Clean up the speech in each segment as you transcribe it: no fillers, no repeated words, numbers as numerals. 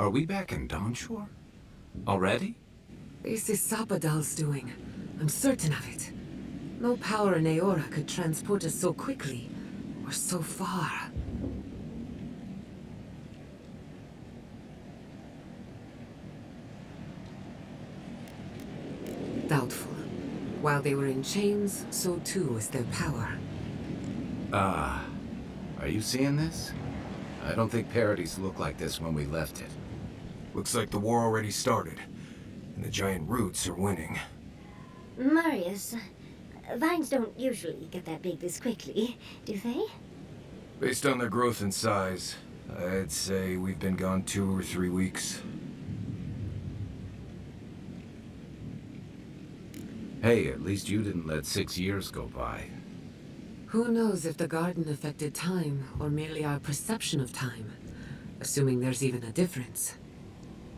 Are we back in Dawnshore? Already? This is Sapadal's doing. I'm certain of it. No power in Aora could transport us so quickly, or so far. Doubtful. While they were in chains, so too was their power. Are you seeing this? I don't think Paradis looked like this when we left it. Looks like the war already started, and the giant roots are winning. Marius, vines don't usually get that big this quickly, do they? Based on their growth and size, I'd say we've been gone 2 or 3 weeks. Hey, at least you didn't let 6 years go by. Who knows if the garden affected time, or merely our perception of time? Assuming there's even a difference.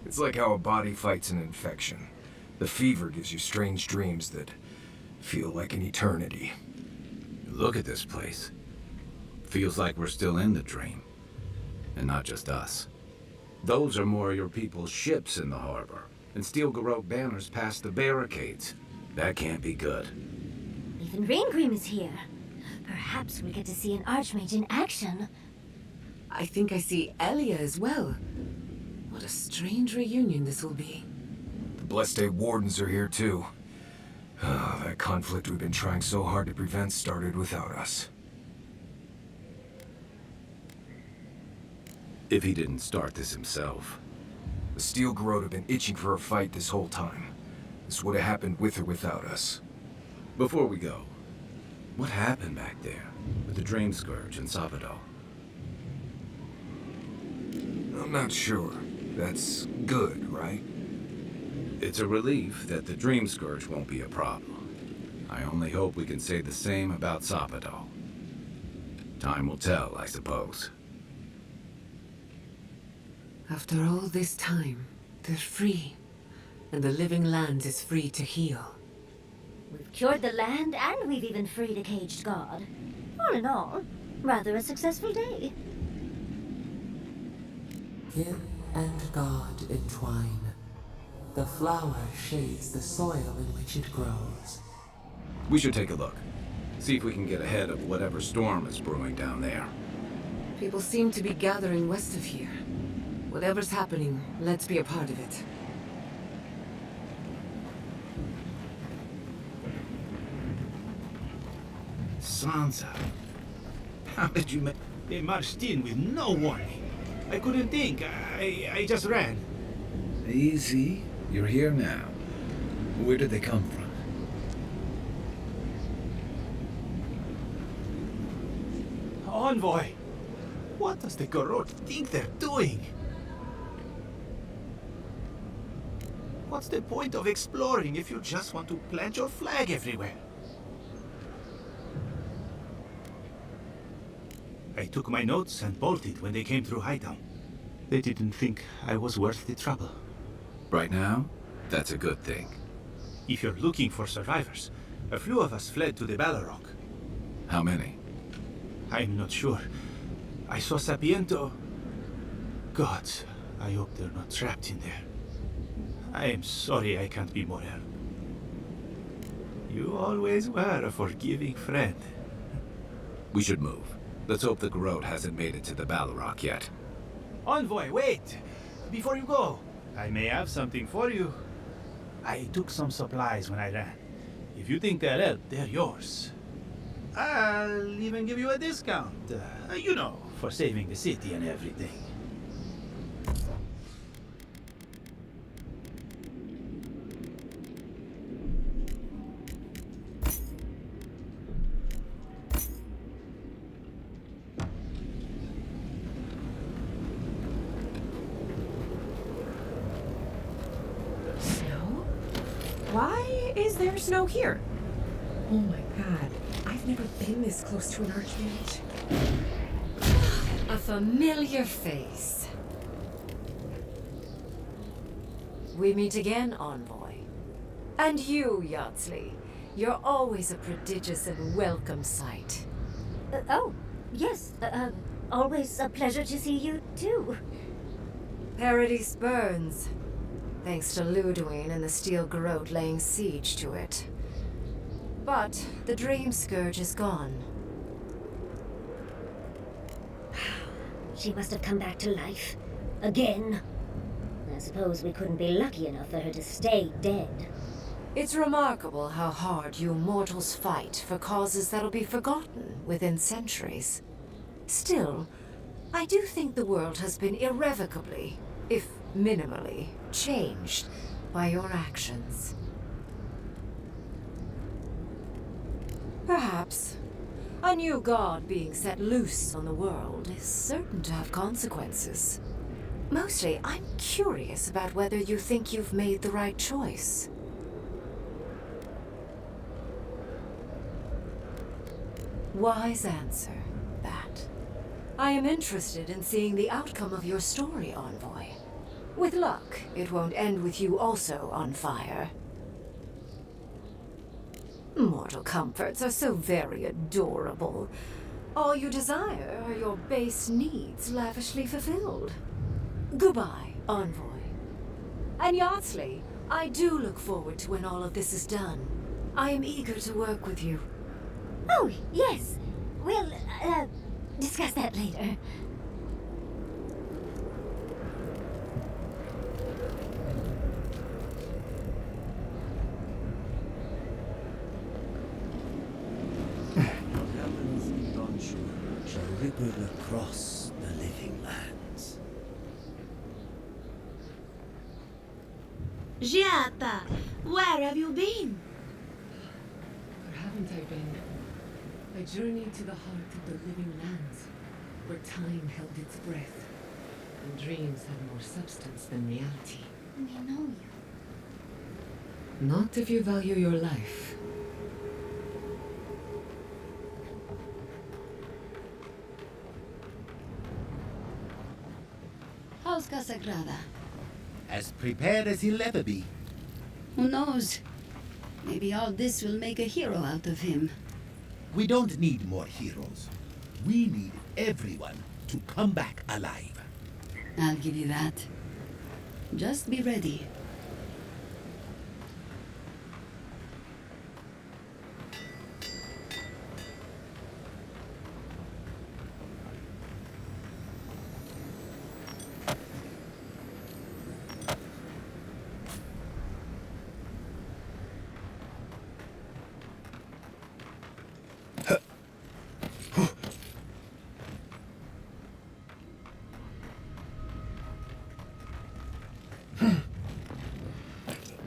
It's like how a body fights an infection. The fever gives you strange dreams that feel like an eternity. Look at this place. Feels like we're still in the dream. And not just us. Those are more of your people's ships in the harbor, and steel Garrote banners past the barricades. That can't be good. Even Ringrim is here. Perhaps we'll get to see an Archmage in action. I think I see Elia as well. What a strange reunion this will be. The Blessed Day Wardens are here too. That conflict we've been trying so hard to prevent started without us. If he didn't start this himself. The Steel Garrote have been itching for a fight this whole time. This would have happened with or without us. Before we go, what happened back there with the Dream Scourge and Sabado? I'm not sure. That's good, right? It's a relief that the Dream Scourge won't be a problem. I only hope we can say the same about Sabado. Time will tell, I suppose. After all this time, they're free. And the living land is free to heal. We've cured the land, and we've even freed a caged god. All in all, rather a successful day. Kin and God entwine. The flower shades the soil in which it grows. We should take a look. See if we can get ahead of whatever storm is brewing down there. People seem to be gathering west of here. Whatever's happening, let's be a part of it. Sansa, how did you make... They marched in with no warning. I couldn't think. I just ran. Easy. You're here now. Where did they come from? Envoy! What does the Garrote think they're doing? What's the point of exploring if you just want to plant your flag everywhere? I took my notes and bolted when they came through Hightown. They didn't think I was worth the trouble. Right now, that's a good thing. If you're looking for survivors, a few of us fled to the Balrog. How many? I'm not sure. I saw Sapiento. God, I hope they're not trapped in there. I am sorry I can't be more help. You always were a forgiving friend. We should move. Let's hope the Garrote hasn't made it to the Balrog yet. Envoy, wait! Before you go, I may have something for you. I took some supplies when I ran. If you think they'll help, they're yours. I'll even give you a discount. You know, for saving the city and everything. Why is there snow here? Oh my god, I've never been this close to an archmage. A familiar face. We meet again, Envoy. And you, Yardsley. You're always a prodigious and welcome sight. Oh, yes. Always a pleasure to see you, too. Paradis burns, thanks to Ludwig and the Steel Garrote laying siege to it. But the Dream Scourge is gone. She must have come back to life. Again. I suppose we couldn't be lucky enough for her to stay dead. It's remarkable how hard you mortals fight for causes that'll be forgotten within centuries. Still, I do think the world has been irrevocably, if minimally, changed by your actions. Perhaps a new god being set loose on the world is certain to have consequences. Mostly, I'm curious about whether you think you've made the right choice. Wise answer, that. I am interested in seeing the outcome of your story, Envoy. With luck, it won't end with you also on fire. Mortal comforts are so very adorable. All you desire are your base needs lavishly fulfilled. Goodbye, Envoy. And Yardsley, I do look forward to when all of this is done. I am eager to work with you. Oh, yes. We'll, discuss that later. What happens in Donshu shall ripple across the living lands. Giata, where have you been? Where haven't I been? I journeyed to the heart of the living lands, where time held its breath, and dreams had more substance than reality. We know you. Not if you value your life. How's Casagrada? As prepared as he'll ever be. Who knows? Maybe all this will make a hero out of him. We don't need more heroes. We need everyone to come back alive. I'll give you that. Just be ready.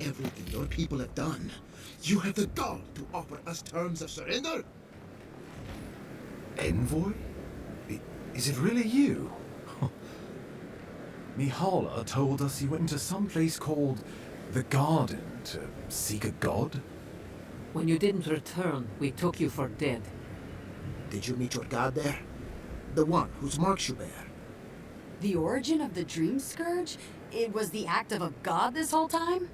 Everything your people have done, you have the gall to offer us terms of surrender? Envoy? Is it really you? Mihala told us you went into some place called the Garden to seek a god? When you didn't return, we took you for dead. Did you meet your god there? The one whose marks you bear? The origin of the Dream Scourge? It was the act of a god this whole time?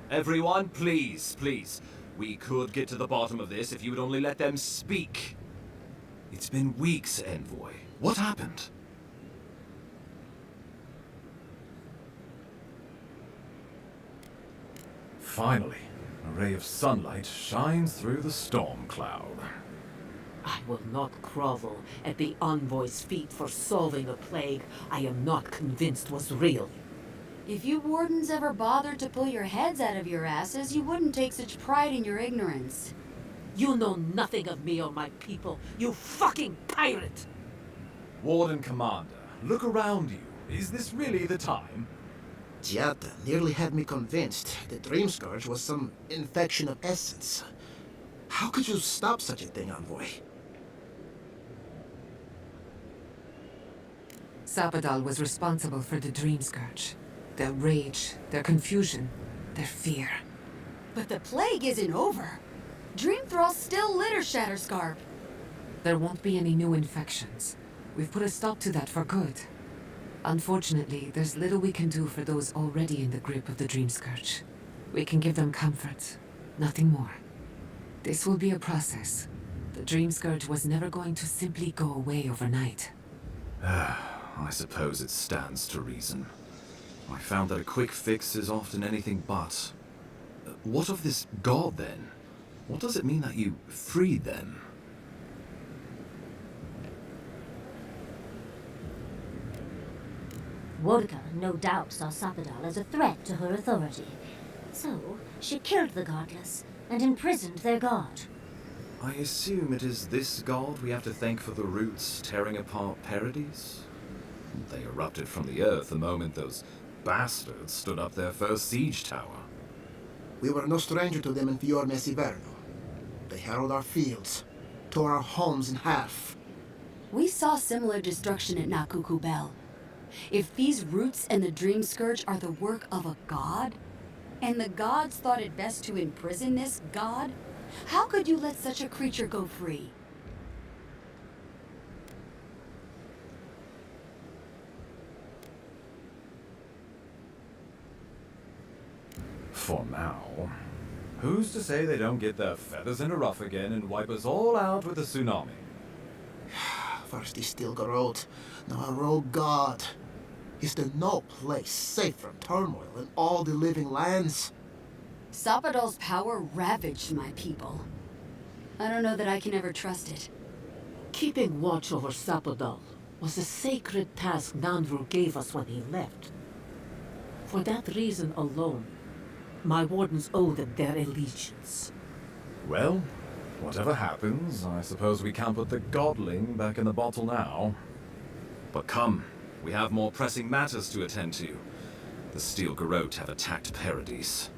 Everyone, please, please. We could get to the bottom of this if you would only let them speak. It's been weeks, Envoy. What happened? Finally, a ray of sunlight shines through the storm cloud. I will not grovel at the Envoy's feet for solving a plague I am not convinced was real. If you wardens ever bothered to pull your heads out of your asses, you wouldn't take such pride in your ignorance. You know nothing of me or my people, you fucking pirate! Warden Commander, look around you. Is this really the time? Giata nearly had me convinced the Dream Scourge was some infection of essence. How could you stop such a thing, Envoy? Sapadal was responsible for the Dream Scourge. Their rage, their confusion, their fear. But the plague isn't over. Dream Thralls still litter Shatterscarp. There won't be any new infections. We've put a stop to that for good. Unfortunately, there's little we can do for those already in the grip of the Dream Scourge. We can give them comfort, nothing more. This will be a process. The Dream Scourge was never going to simply go away overnight. I suppose it stands to reason. I found that a quick fix is often anything but. What of this god, then? What does it mean that you freed them? Wodka no doubt saw Sapadal as a threat to her authority. So, she killed the godless and imprisoned their god. I assume it is this god we have to thank for the roots tearing apart Paradis? They erupted from the earth the moment those bastards stood up their first siege tower. We were no stranger to them in Fior Mesiverno. They harrowed our fields, tore our homes in half. We saw similar destruction at Nakuku Bell. If these roots and the Dream Scourge are the work of a god, and the gods thought it best to imprison this god, how could you let such a creature go free? For now. Who's to say they don't get their feathers in a ruff again and wipe us all out with a tsunami? First he still Garot, now a rogue god. Is there no place safe from turmoil in all the living lands? Sapadal's power ravaged my people. I don't know that I can ever trust it. Keeping watch over Sapadal was a sacred task Nanru gave us when he left. For that reason alone, my wardens owe them their allegiance. Well, whatever happens, I suppose we can't put the godling back in the bottle now. But come, we have more pressing matters to attend to. The Steel Garrote have attacked Paradis.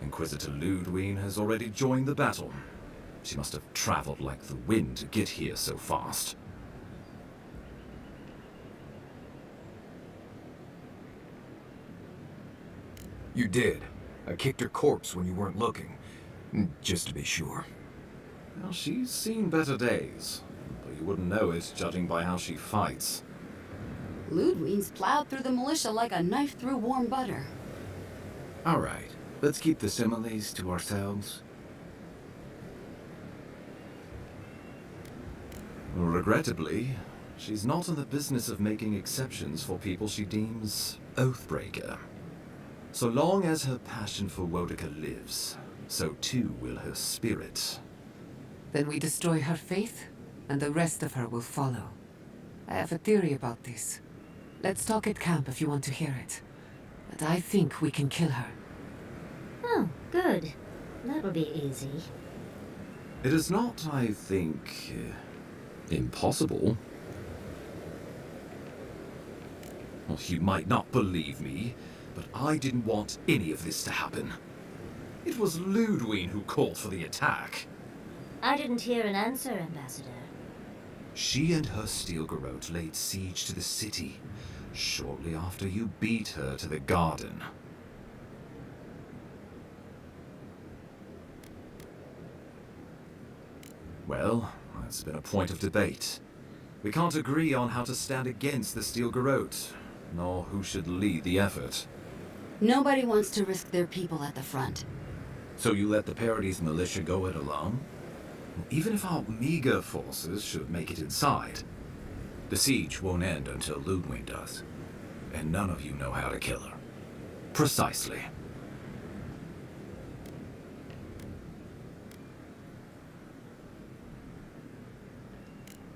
Inquisitor Ludwine has already joined the battle. She must have traveled like the wind to get here so fast. You did. I kicked her corpse when you weren't looking. Just to be sure. Well, she's seen better days, but you wouldn't know it judging by how she fights. Ludwine's plowed through the militia like a knife through warm butter. All right, let's keep the similes to ourselves. Regrettably, she's not in the business of making exceptions for people she deems oathbreaker. So long as her passion for Wodika lives, so too will her spirit. Then we destroy her faith, and the rest of her will follow. I have a theory about this. Let's talk at camp if you want to hear it. But I think we can kill her. Oh, good. That'll be easy. It is not, I think, impossible. Well, you might not believe me, but I didn't want any of this to happen. It was Ludwine who called for the attack. I didn't hear an answer, Ambassador. She and her Steel Garrote laid siege to the city, shortly after you beat her to the garden. Well, that's been a point of debate. We can't agree on how to stand against the Steel Garrote, nor who should lead the effort. Nobody wants to risk their people at the front. So you let the Paradis militia go it alone? Even if our meager forces should make it inside. The siege won't end until Ludwine does. And none of you know how to kill her. Precisely.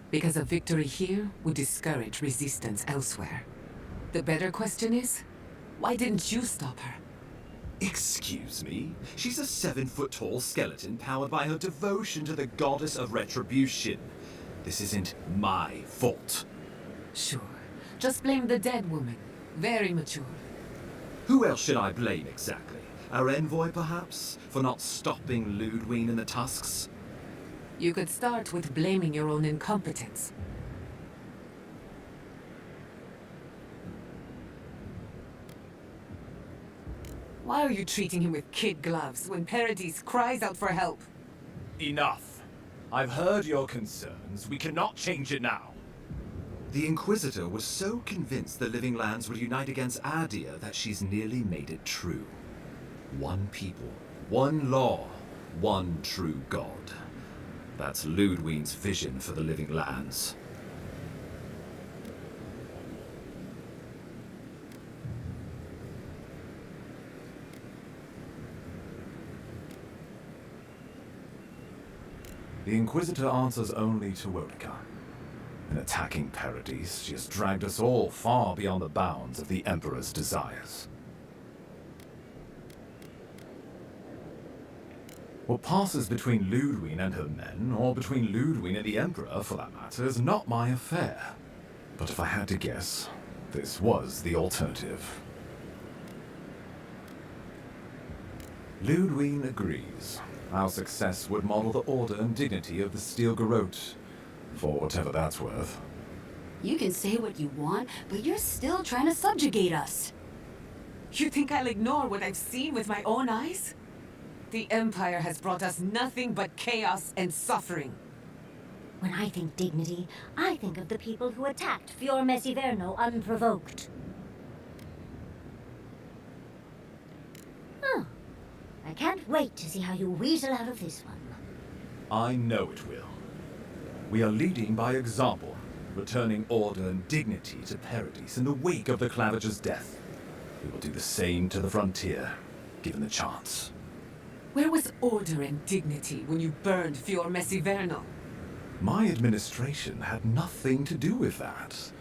Because a victory here would discourage resistance elsewhere. The better question is, why didn't you stop her? Excuse me? She's a 7-foot-tall skeleton powered by her devotion to the goddess of retribution. This isn't my fault. Sure. Just blame the dead woman. Very mature. Who else should I blame exactly? Our envoy, perhaps? For not stopping Ludwine and the Tusks? You could start with blaming your own incompetence. Why are you treating him with kid gloves when Paradis cries out for help? Enough. I've heard your concerns. We cannot change it now. The Inquisitor was so convinced the Living Lands would unite against Adia that she's nearly made it true. One people, one law, one true God. That's Ludwine's vision for the Living Lands. The Inquisitor answers only to Wodika. In attacking Paradis, she has dragged us all far beyond the bounds of the Emperor's desires. What passes between Ludwig and her men, or between Ludwig and the Emperor, for that matter, is not my affair. But if I had to guess, this was the alternative. Ludwig agrees. Our success would model the order and dignity of the Steel Garrote, for whatever that's worth. You can say what you want, but you're still trying to subjugate us. You think I'll ignore what I've seen with my own eyes? The Empire has brought us nothing but chaos and suffering. When I think dignity, I think of the people who attacked Fior Mesiverno unprovoked. Oh, I can't wait to see how you weasel out of this one. I know it will. We are leading by example, returning order and dignity to Paradis in the wake of the Clavager's death. We will do the same to the frontier, given the chance. Where was order and dignity when you burned Fior Mesiverno? My administration had nothing to do with that,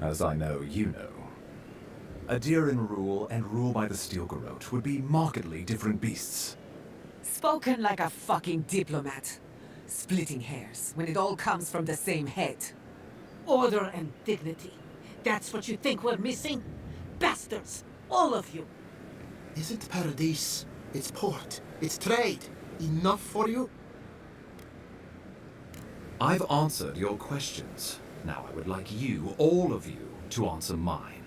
as I know you know. Adiran rule and rule by the Steel Garrote would be markedly different beasts. Spoken like a fucking diplomat. Splitting hairs when it all comes from the same head. Order and dignity. That's what you think we're missing? Bastards! All of you! Isn't Paradis, its port, its trade, enough for you? I've answered your questions. Now I would like you, all of you, to answer mine.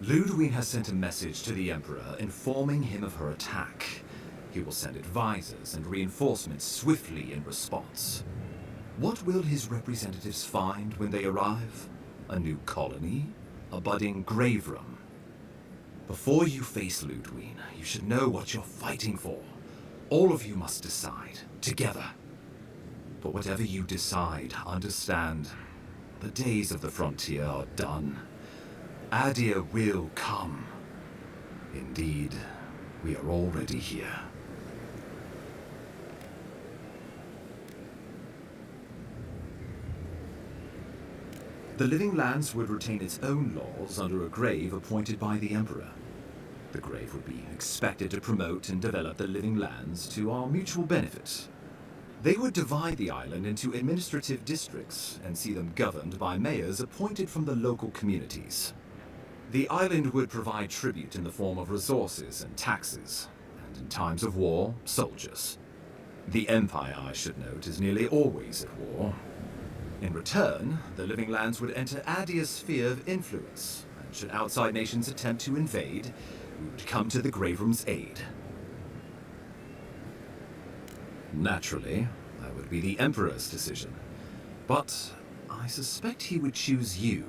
Ludwig has sent a message to the Emperor informing him of her attack. He will send advisors and reinforcements swiftly in response. What will his representatives find when they arrive? A new colony? A budding grave room? Before you face Ludwig, you should know what you're fighting for. All of you must decide, together. But whatever you decide, understand, the days of the frontier are done. Adir will come. Indeed, we are already here. The Living Lands would retain its own laws under a grave appointed by the Emperor. The grave would be expected to promote and develop the Living Lands to our mutual benefit. They would divide the island into administrative districts and see them governed by mayors appointed from the local communities. The island would provide tribute in the form of resources and taxes, and in times of war, soldiers. The Empire, I should note, is nearly always at war. In return, the Living Lands would enter Adir's sphere of influence, and should outside nations attempt to invade, we would come to the Grave Room's aid. Naturally, that would be the Emperor's decision. But I suspect he would choose you.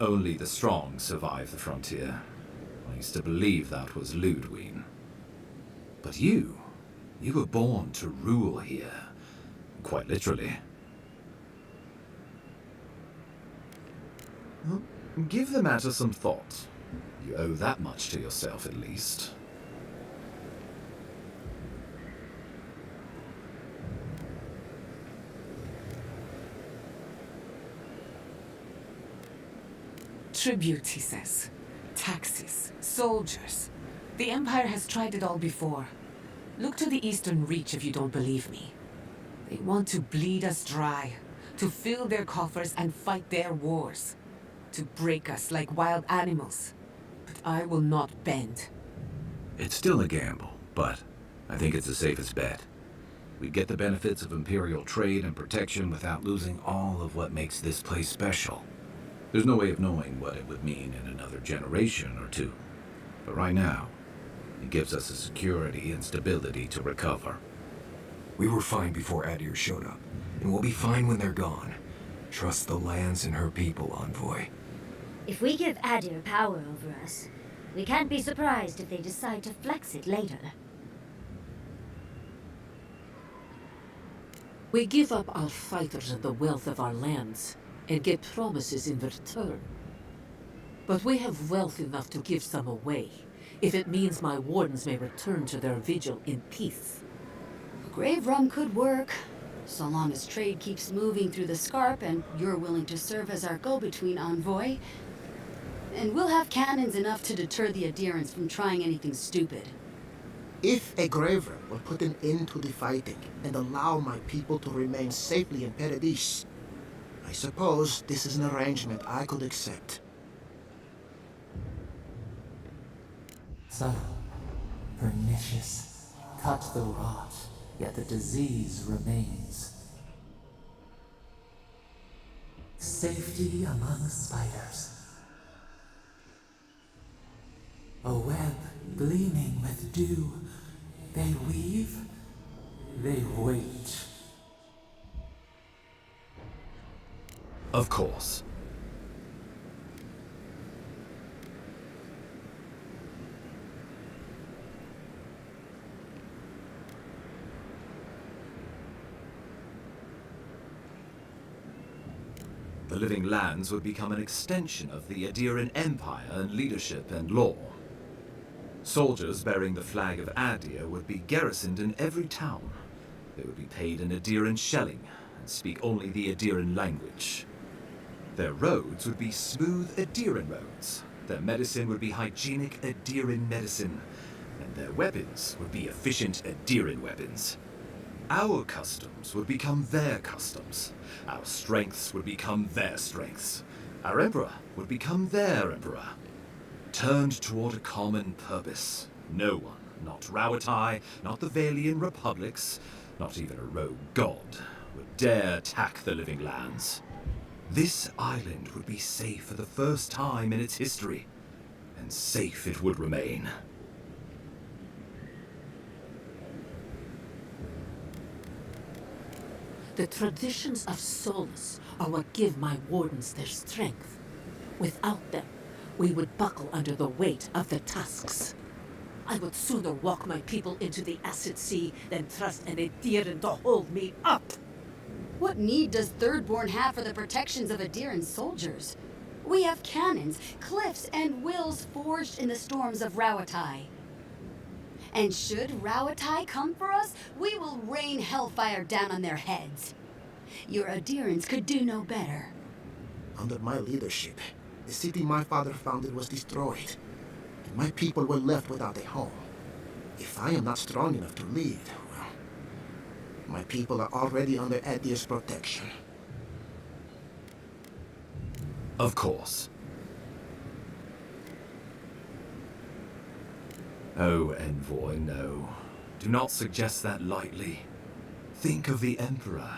Only the strong survive the frontier. I used to believe that was Ludwig. But you were born to rule here. Quite literally. Well, give the matter some thought. You owe that much to yourself, at least. Tribute, he says. Taxes. Soldiers. The Empire has tried it all before. Look to the Eastern Reach if you don't believe me. They want to bleed us dry, to fill their coffers and fight their wars, to break us like wild animals. But I will not bend. It's still a gamble, but I think it's the safest bet. We get the benefits of Imperial trade and protection without losing all of what makes this place special. There's no way of knowing what it would mean in another generation or two. But right now, it gives us the security and stability to recover. We were fine before Adir showed up, and we'll be fine when they're gone. Trust the lands and her people, Envoy. If we give Adir power over us, we can't be surprised if they decide to flex it later. We give up our fighters and the wealth of our lands, and get promises in return. But we have wealth enough to give some away, if it means my wardens may return to their vigil in peace. Grave rum could work, so long as trade keeps moving through the Scarp and you're willing to serve as our go-between envoy. And we'll have cannons enough to deter the adherents from trying anything stupid. If a Graver will put an end to the fighting and allow my people to remain safely in Paradis, I suppose this is an arrangement I could accept. Subtle, pernicious, touch the rot, yet the disease remains. Safety among spiders. A web gleaming with dew. They weave, they wait. Of course. The Living Lands would become an extension of the Adiran Empire in leadership and law. Soldiers bearing the flag of Adir would be garrisoned in every town. They would be paid in Adiran shelling and speak only the Adiran language. Their roads would be smooth Adiran roads. Their medicine would be hygienic Adiran medicine. And their weapons would be efficient Adiran weapons. Our customs would become their customs. Our strengths would become their strengths. Our emperor would become their emperor. Turned toward a common purpose. No one, not Rawatai, not the Valian republics, not even a rogue god, would dare attack the Living Lands. This island would be safe for the first time in its history, and safe it would remain. The traditions of Solus are what give my wardens their strength. Without them, we would buckle under the weight of the tusks. I would sooner walk my people into the acid sea than trust an Adiran to hold me up. What need does Thirdborn have for the protections of Adiran soldiers? We have cannons, cliffs, and wills forged in the storms of Rawatai. And should Rawatai come for us, we will rain hellfire down on their heads. Your Adirans could do no better. Under my leadership, the city my father founded was destroyed, and my people were left without a home. If I am not strong enough to lead, well, my people are already under Adir's protection. Of course. Oh, Envoy, no. Do not suggest that lightly. Think of the Emperor.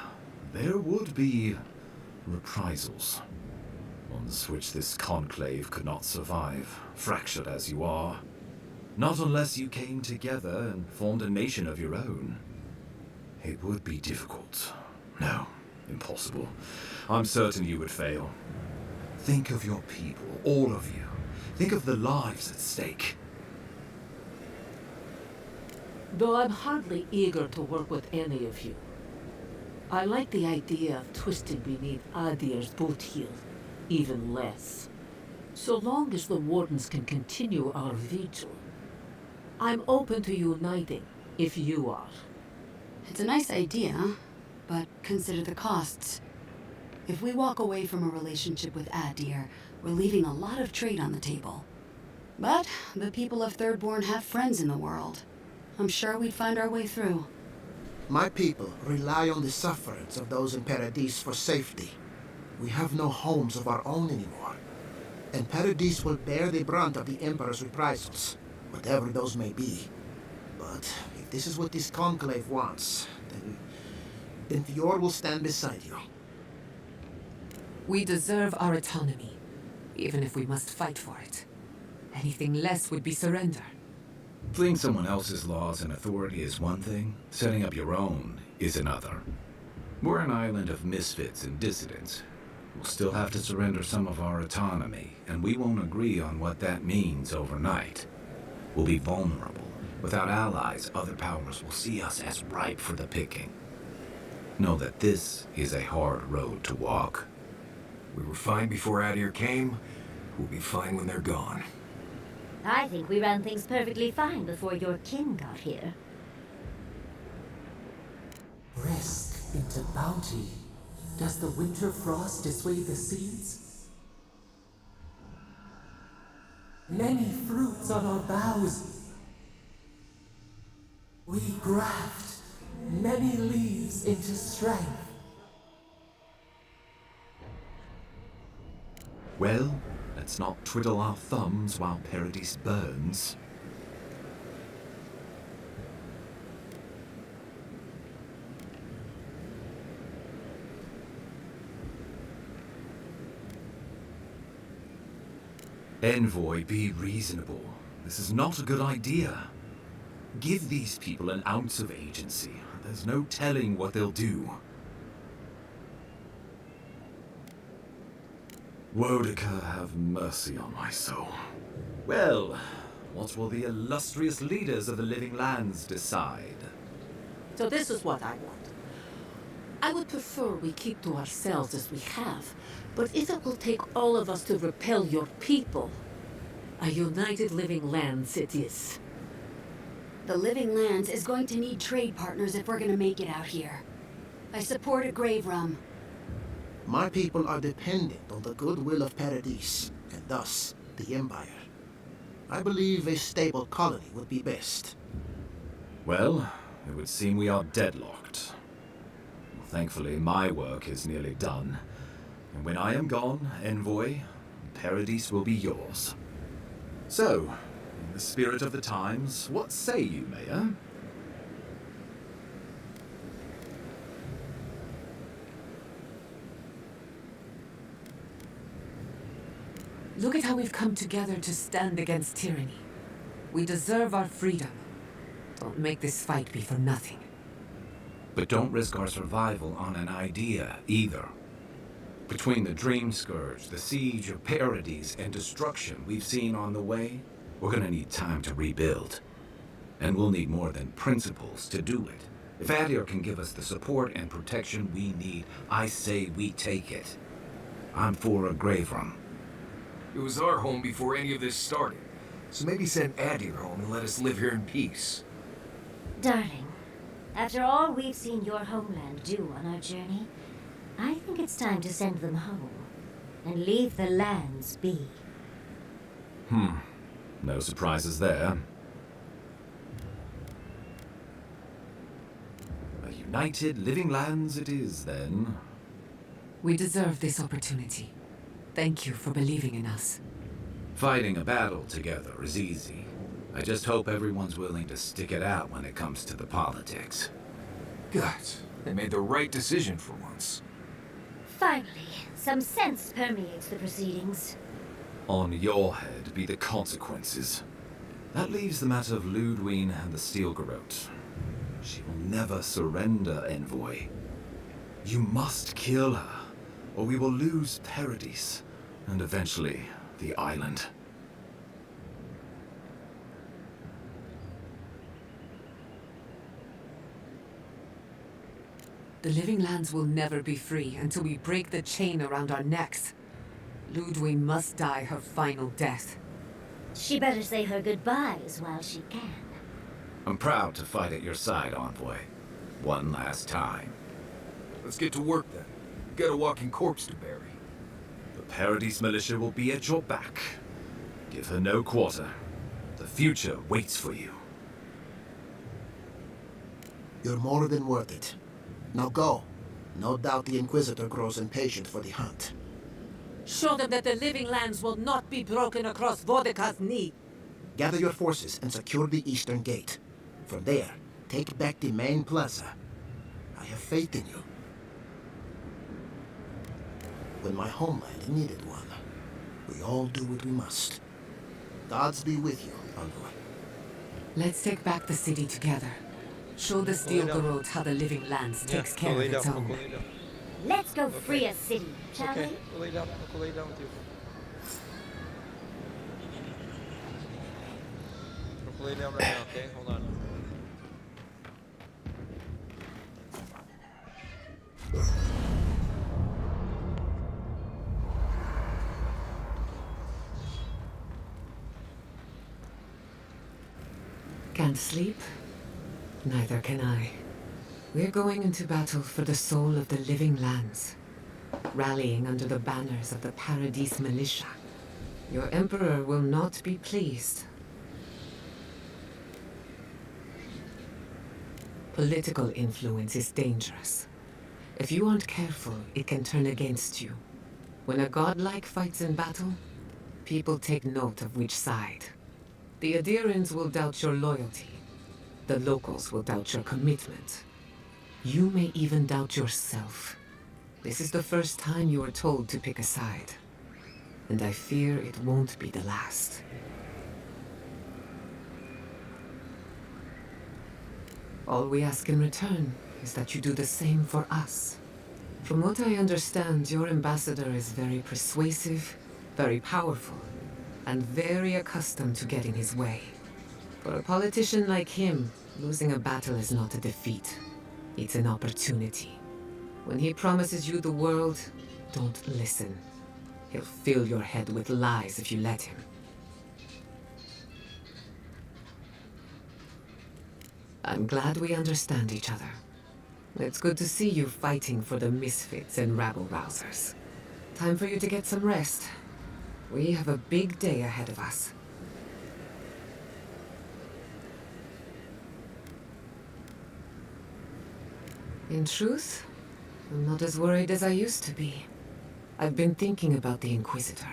There would be reprisals. Ones which this conclave could not survive, fractured as you are. Not unless you came together and formed a nation of your own. It would be difficult. No, impossible. I'm certain you would fail. Think of your people, all of you. Think of the lives at stake. Though I'm hardly eager to work with any of you, I like the idea of twisting beneath Adir's boot heel even less. So long as the wardens can continue our vigil, I'm open to uniting if you are. It's a nice idea, but consider the costs. If we walk away from a relationship with Adir, we're leaving a lot of trade on the table. But the people of Thirdborn have friends in the world. I'm sure we'd find our way through. My people rely on the sufferance of those in Paradis for safety. We have no homes of our own anymore. And Paradis will bear the brunt of the Emperor's reprisals, whatever those may be. But if this is what this conclave wants, then Fior will stand beside you. We deserve our autonomy, even if we must fight for it. Anything less would be surrender. Fleeing someone else's laws and authority is one thing, setting up your own is another. We're an island of misfits and dissidents. We'll still have to surrender some of our autonomy, and we won't agree on what that means overnight. We'll be vulnerable. Without allies, other powers will see us as ripe for the picking. Know that this is a hard road to walk. We were fine before Adir came. We'll be fine when they're gone. I think we ran things perfectly fine before your kin got here. into bounty. Does the winter frost dissuade the seeds? Many fruits on our boughs. We graft many leaves into strength. Well, let's not twiddle our thumbs while Paradis burns. Envoy, be reasonable. This is not a good idea. Give these people an ounce of agency. There's no telling what they'll do. Wodika, have mercy on my soul. Well, what will the illustrious leaders of the living lands decide? So this is what I want. I would prefer we keep to ourselves as we have, but if it will take all of us to repel your people, a united living lands it is. The Living Lands is going to need trade partners if we're gonna make it out here. I support a grave rum. My people are dependent on the goodwill of Paradis, and thus the Empire. I believe a stable colony would be best. Well, it would seem we are deadlocked. Thankfully, my work is nearly done. And when I am gone, Envoy, Paradis will be yours. So, in the spirit of the times, what say you, Mayor? Look at how we've come together to stand against tyranny. We deserve our freedom. Don't make this fight be for nothing. But don't risk our survival on an idea, either. Between the Dream Scourge, the siege of Paradis, and destruction we've seen on the way, we're gonna need time to rebuild. And we'll need more than principles to do it. If Adir can give us the support and protection we need, I say we take it. I'm for a grave room. It was our home before any of this started. So maybe send Adir home and let us live here in peace. Darling, after all we've seen your homeland do on our journey, I think it's time to send them home and leave the lands be. No surprises there. A united living lands it is, then. We deserve this opportunity. Thank you for believing in us. Fighting a battle together is easy. I just hope everyone's willing to stick it out when it comes to the politics. God, they made the right decision for once. Finally, some sense permeates the proceedings. On your head be the consequences. That leaves the matter of Ludwig and the Steel Garrote. She will never surrender, Envoy. You must kill her, or we will lose Paradis, and eventually the island. The living lands will never be free until we break the chain around our necks. Ludwig must die her final death. She better say her goodbyes while she can. I'm proud to fight at your side, Envoy. One last time. Let's get to work then. We've got a walking corpse to bury. The Paradis militia will be at your back. Give her no quarter. The future waits for you. You're more than worth it. Now go. No doubt the Inquisitor grows impatient for the hunt. Show them that the living lands will not be broken across Vodika's knee. Gather your forces and secure the eastern gate. From there, take back the main plaza. I have faith in you. When my homeland needed one, we all do what we must. Gods be with you, Envoy. Let's take back the city together. Show the Steel Garrote how the living lands takes care of its own. Let's go free a city, shall we? We'll lay down with you. We'll lay down right now, okay? Hold on. Can't sleep? Neither can I. We're going into battle for the soul of the living lands, rallying under the banners of the Paradis militia. Your Emperor will not be pleased. Political influence is dangerous. If you aren't careful, it can turn against you. When a godlike fights in battle, people take note of which side. The Adherents will doubt your loyalty. The locals will doubt your commitment. You may even doubt yourself. This is the first time you are told to pick a side. And I fear it won't be the last. All we ask in return is that you do the same for us. From what I understand, your ambassador is very persuasive, very powerful, and very accustomed to getting his way. For a politician like him, losing a battle is not a defeat. It's an opportunity. When he promises you the world, don't listen. He'll fill your head with lies if you let him. I'm glad we understand each other. It's good to see you fighting for the misfits and rabble-rousers. Time for you to get some rest. We have a big day ahead of us. In truth, I'm not as worried as I used to be. I've been thinking about the Inquisitor.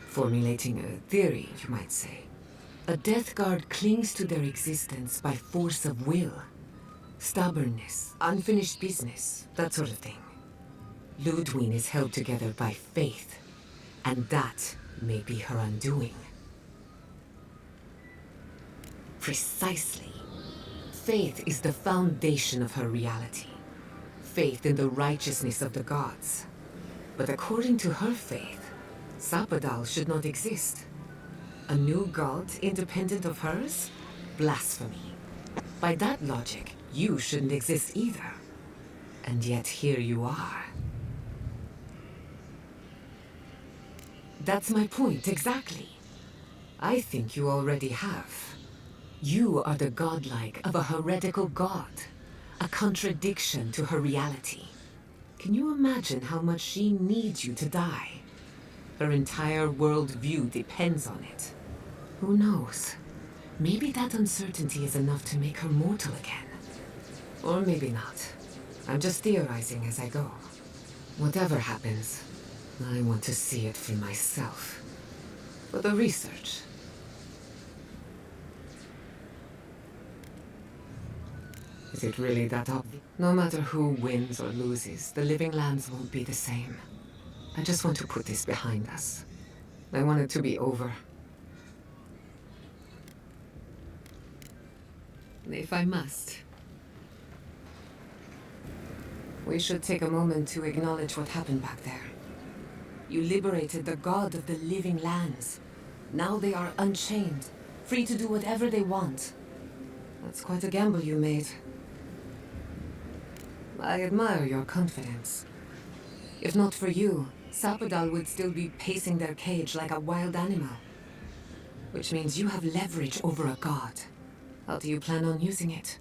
Formulating a theory, you might say. A Death Guard clings to their existence by force of will. Stubbornness, unfinished business, that sort of thing. Ludwig is held together by faith, and that may be her undoing. Precisely. Faith is the foundation of her reality. Faith in the righteousness of the gods. But according to her faith, Sapadal should not exist. A new god independent of hers? Blasphemy. By that logic, you shouldn't exist either. And yet here you are. That's my point, exactly. I think you already have. You are the godlike of a heretical god. A contradiction to her reality. Can you imagine how much she needs you to die? Her entire worldview depends on it. Who knows? Maybe that uncertainty is enough to make her mortal again. Or maybe not. I'm just theorizing as I go. Whatever happens, I want to see it for myself. For the research. Is it really that obvious? No matter who wins or loses, the living lands won't be the same. I just want to put this behind us. I want it to be over. If I must. We should take a moment to acknowledge what happened back there. You liberated the god of the living lands. Now they are unchained, free to do whatever they want. That's quite a gamble you made. I admire your confidence. If not for you, Sapadal would still be pacing their cage like a wild animal. Which means you have leverage over a god. How do you plan on using it?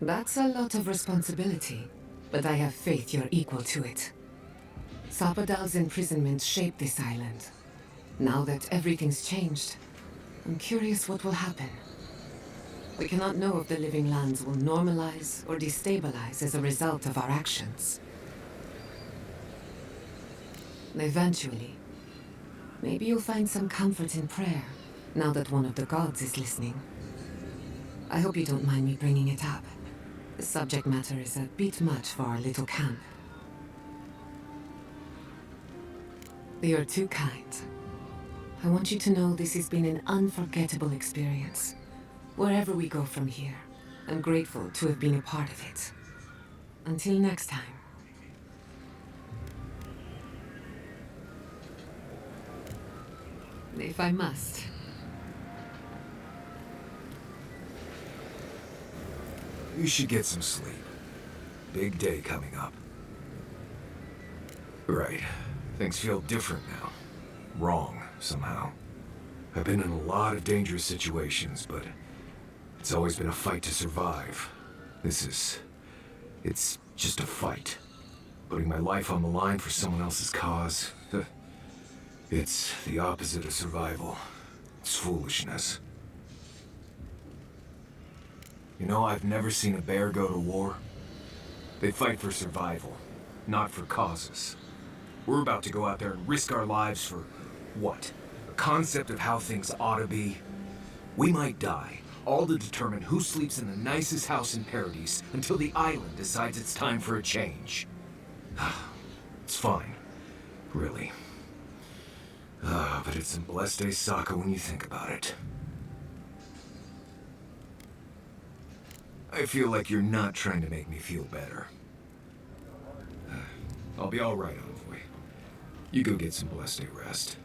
That's a lot of responsibility, but I have faith you're equal to it. Sapadal's imprisonment shaped this island. Now that everything's changed, I'm curious what will happen. We cannot know if the living lands will normalize or destabilize as a result of our actions. Eventually, maybe you'll find some comfort in prayer, now that one of the gods is listening. I hope you don't mind me bringing it up. The subject matter is a bit much for our little camp. You're too kind. I want you to know this has been an unforgettable experience. Wherever we go from here, I'm grateful to have been a part of it. Until next time. If I must. You should get some sleep. Big day coming up. Right. Things feel different now. Wrong, somehow. I've been in a lot of dangerous situations, but it's always been a fight to survive. It's just a fight. Putting my life on the line for someone else's cause. It's the opposite of survival. It's foolishness. You know, I've never seen a bear go to war. They fight for survival, not for causes. We're about to go out there and risk our lives for what? A concept of how things ought to be? We might die, all to determine who sleeps in the nicest house in Paradis until the island decides it's time for a change. It's fine, really. But it's some blessed day Sokka when you think about it. I feel like you're not trying to make me feel better. I'll be all right, Envoy. You go get some blessed day rest.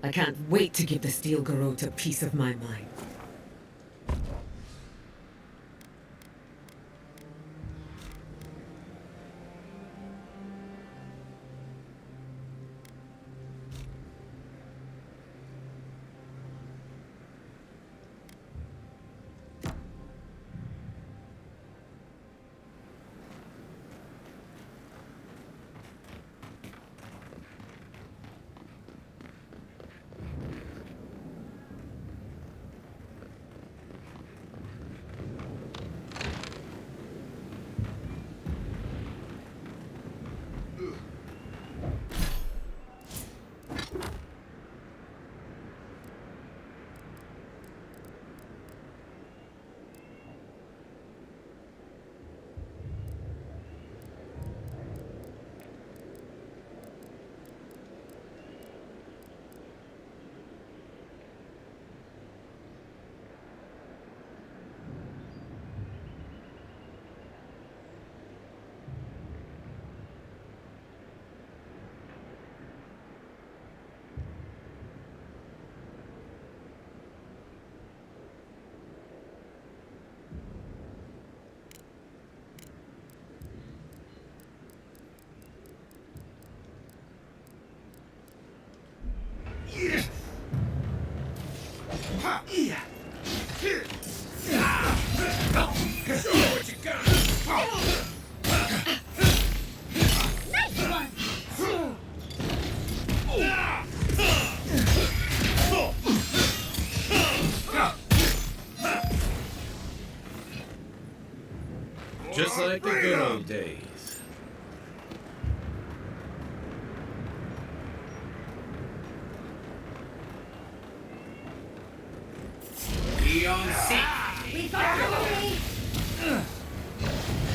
I can't wait to give the Steel Garrote a piece of my mind. Just like the good old days. Be on seat. We've got company!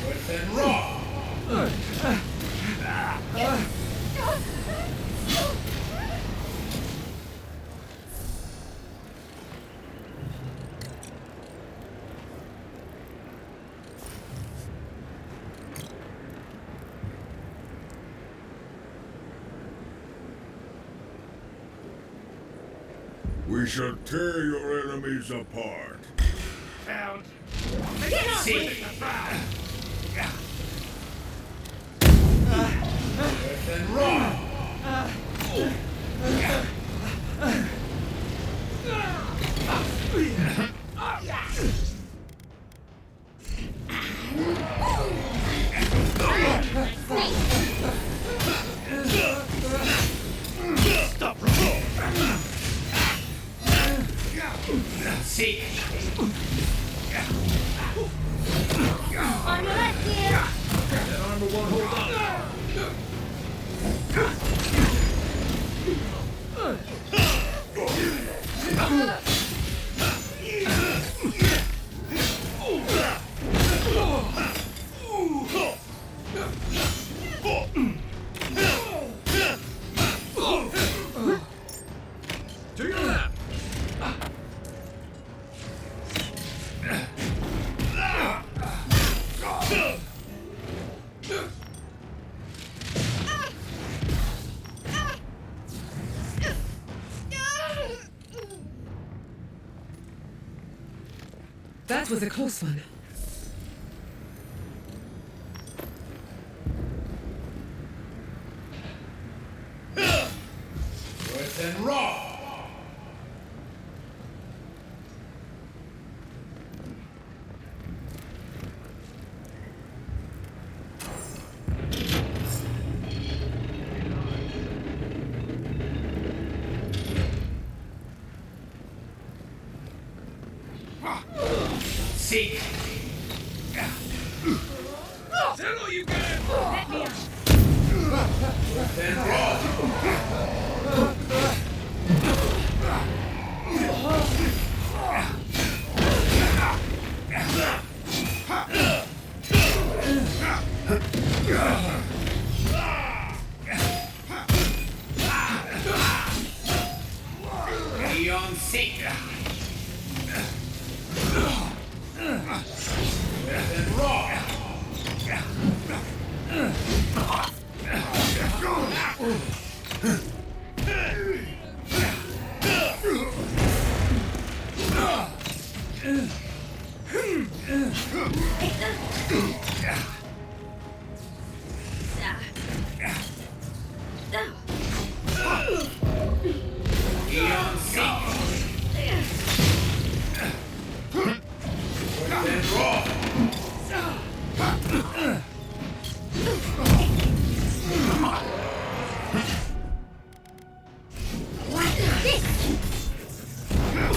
Good and raw. We shall tear your enemies apart. Found. Get off See. me! Good and raw. Stop. See. On your left here! That armor won't hold up. To your left. That was a close one. Good and raw. See. Settle, you guys. Let me out! Then raw. Be on seat. Then raw. Be on seat. Then raw.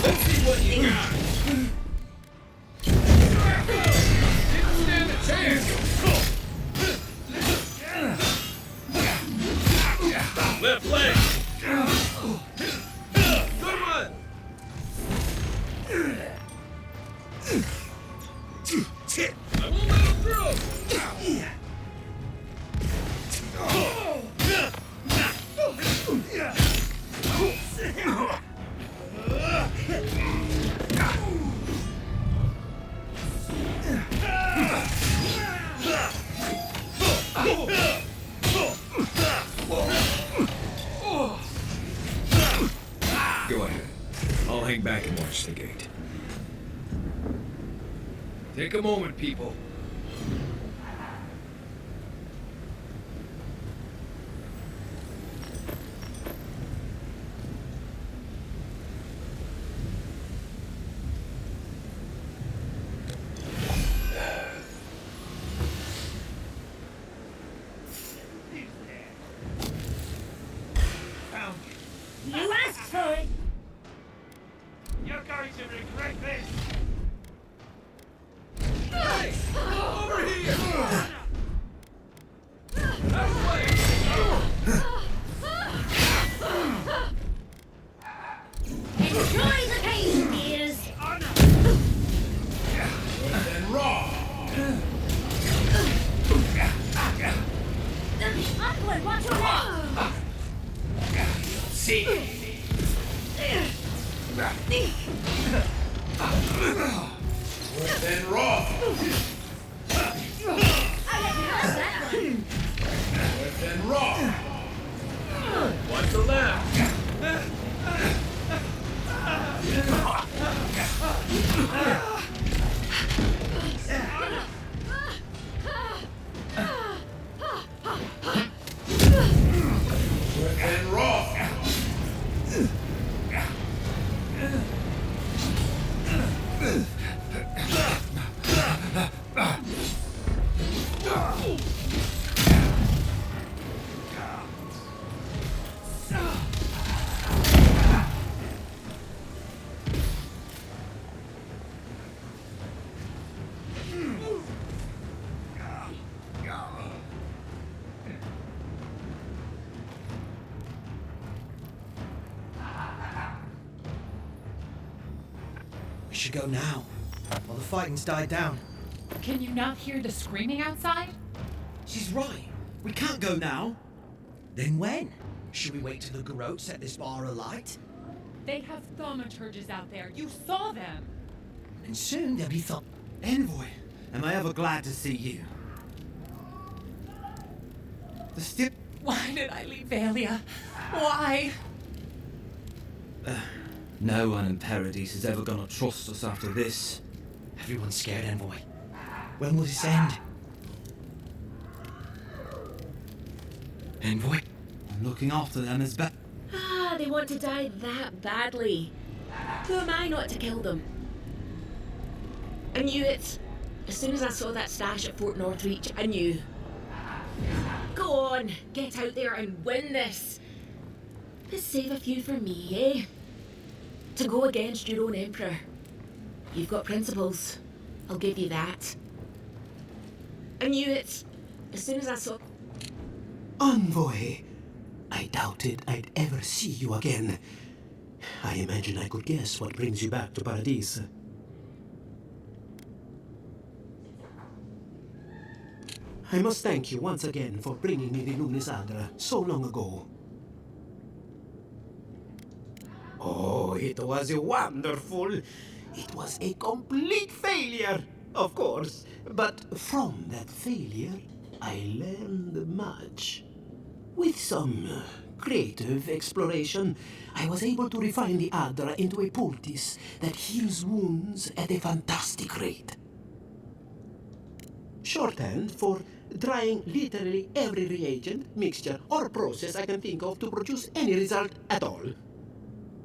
Let's see what you got. Didn't stand a chance. Left leg. Good one. I won't let him through. Go ahead. I'll hang back and watch the gate. Take a moment, people. Hey! Over here! That way! Enjoy the pain, dears. And raw! Upward, watch your left. See? Then raw! Then raw! Watch the left! And raw! We should go now, while the fighting's died down. Can you not hear the screaming outside? She's right. We can't go now. Then when? Should we wait till the Garrote set this bar alight? They have thaumaturges out there. You saw them. And soon there'll be Envoy, am I ever glad to see you? Why did I leave Valia? Why? No one in Paradis is ever gonna trust us after this. Everyone's scared, Envoy. When will this end? Envoy, I'm looking after them as best. Ah, they want to die that badly. Who am I not to kill them? I knew it. As soon as I saw that stash at Fort Northreach, I knew. Go on, get out there and win this. Let's save a few for me, eh? To go against your own Emperor. You've got principles. I'll give you that. I knew it. As soon as I saw... Envoy! I doubted I'd ever see you again. I imagine I could guess what brings you back to Paradis. I must thank you once again for bringing me the Lunis Adra so long ago. Oh, it was wonderful. It was a complete failure, of course. But from that failure, I learned much. With some creative exploration, I was able to refine the Adra into a poultice that heals wounds at a fantastic rate. Shorthand for trying literally every reagent, mixture, or process I can think of to produce any result at all.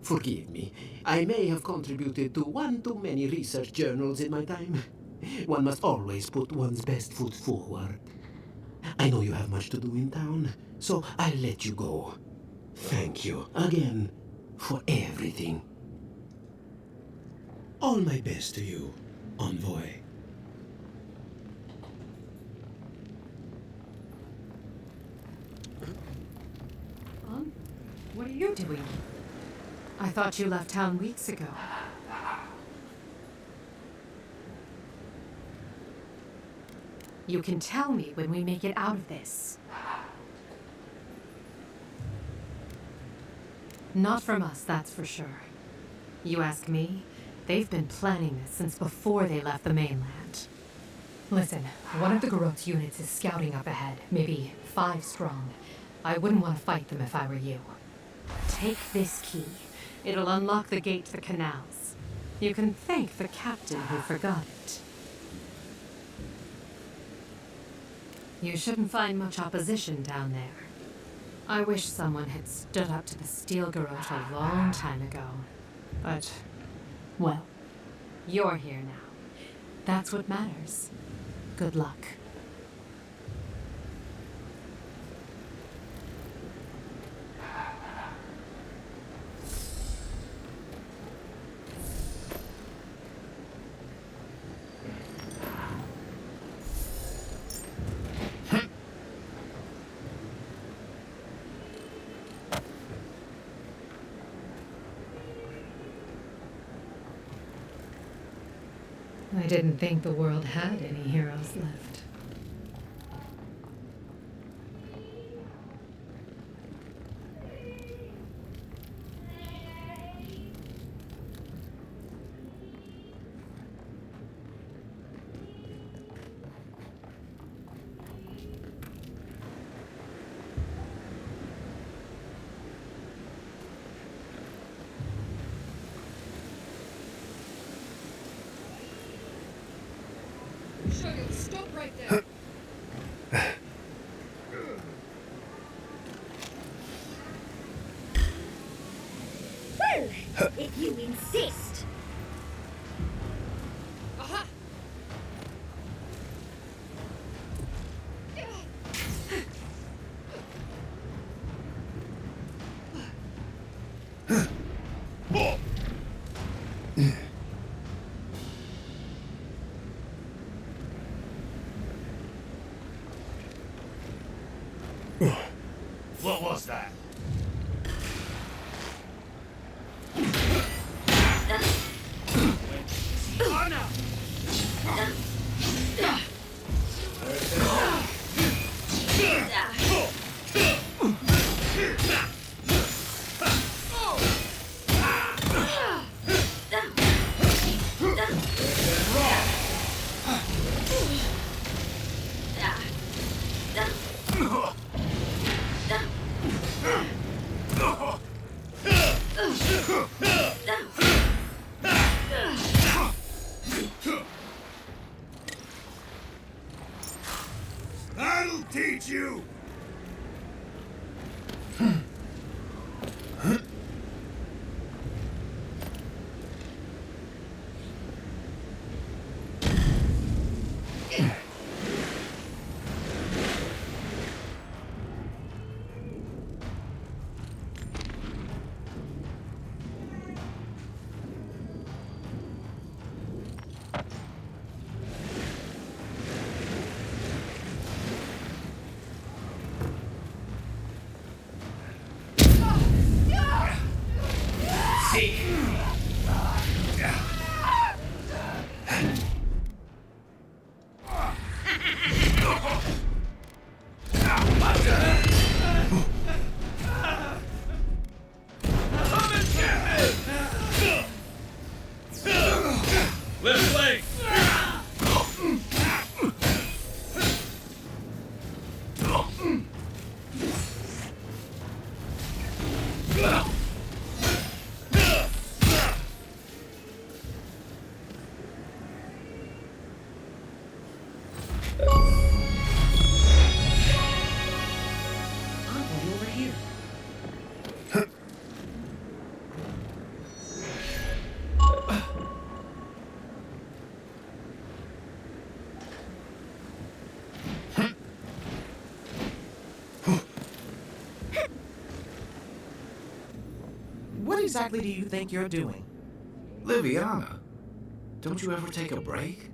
Forgive me, I may have contributed to one too many research journals in my time. One must always put one's best foot forward. I know you have much to do in town, so I'll let you go. Thank you again for everything. All my best to you, Envoy. What are you doing? I thought you left town weeks ago. You can tell me when we make it out of this. Not from us, that's for sure. You ask me, they've been planning this since before they left the mainland. Listen, one of the Garrote's units is scouting up ahead, maybe 5 strong. I wouldn't want to fight them if I were you. Take this key. It'll unlock the gate to the canals. You can thank the captain who forgot it. You shouldn't find much opposition down there. I wish someone had stood up to the Steel Garrote a long time ago. But, well, you're here now. That's what matters. Good luck. I didn't think the world had any heroes left. Sugar, stop right there. Well, if you insist. Aha! What was that? That'll teach you! Left leg! Envoy over here. What exactly do you think you're doing? Liviana, don't you ever take a break?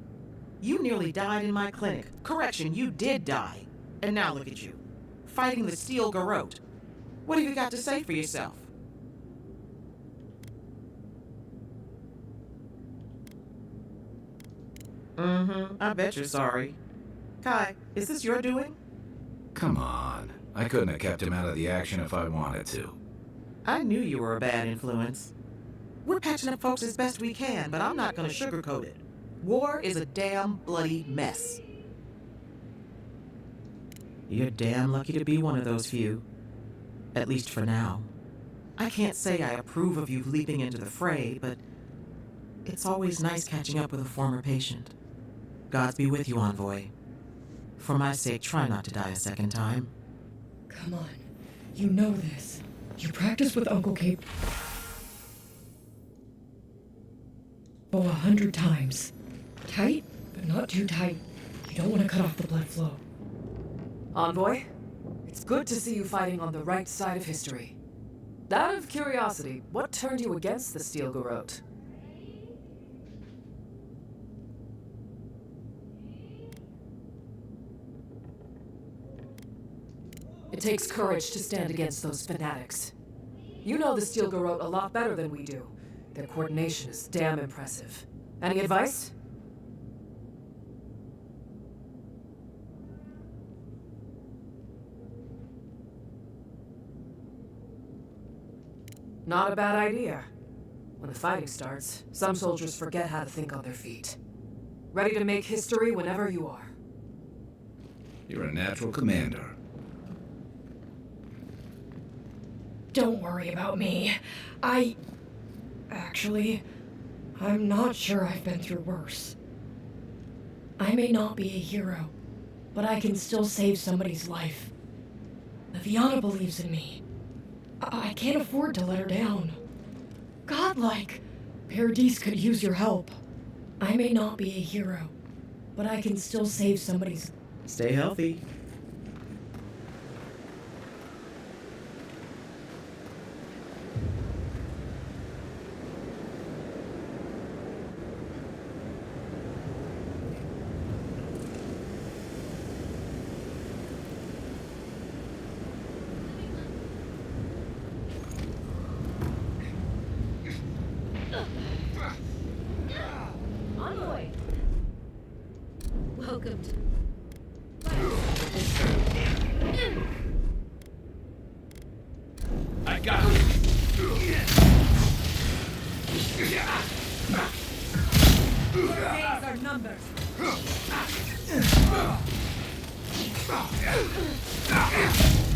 You nearly died in my clinic. Correction, you did die. And now look at you, fighting the steel garrote. What have you got to say for yourself? I bet you're sorry. Kai, is this your doing? Come on. I couldn't have kept him out of the action if I wanted to. I knew you were a bad influence. We're patching up folks as best we can, but I'm not gonna sugarcoat it. War is a damn bloody mess. You're damn lucky to be one of those few. At least for now. I can't say I approve of you leaping into the fray, but it's always nice catching up with a former patient. Gods be with you, Envoy. For my sake, try not to die a second time. Come on. You know this. You practiced with Uncle Cape 100 times. Tight, but not too tight. You don't want to cut off the blood flow. Envoy, it's good to see you fighting on the right side of history. Out of curiosity, what turned you against the Steel Garrote? It takes courage to stand against those fanatics. You know the Steel Garrote a lot better than we do. Their coordination is damn impressive. Any advice? Not a bad idea. When the fighting starts, some soldiers forget how to think on their feet. Ready to make history whenever you are. You're a natural commander. Don't worry about me. Actually, I'm not sure I've been through worse. I may not be a hero, but I can still save somebody's life. Viana believes in me. I can't afford to let her down. Godlike, Paradis could use your help. I may not be a hero, but I can still save somebody's... Stay healthy. Envoy! Welcome to... I got it. Days are numbered.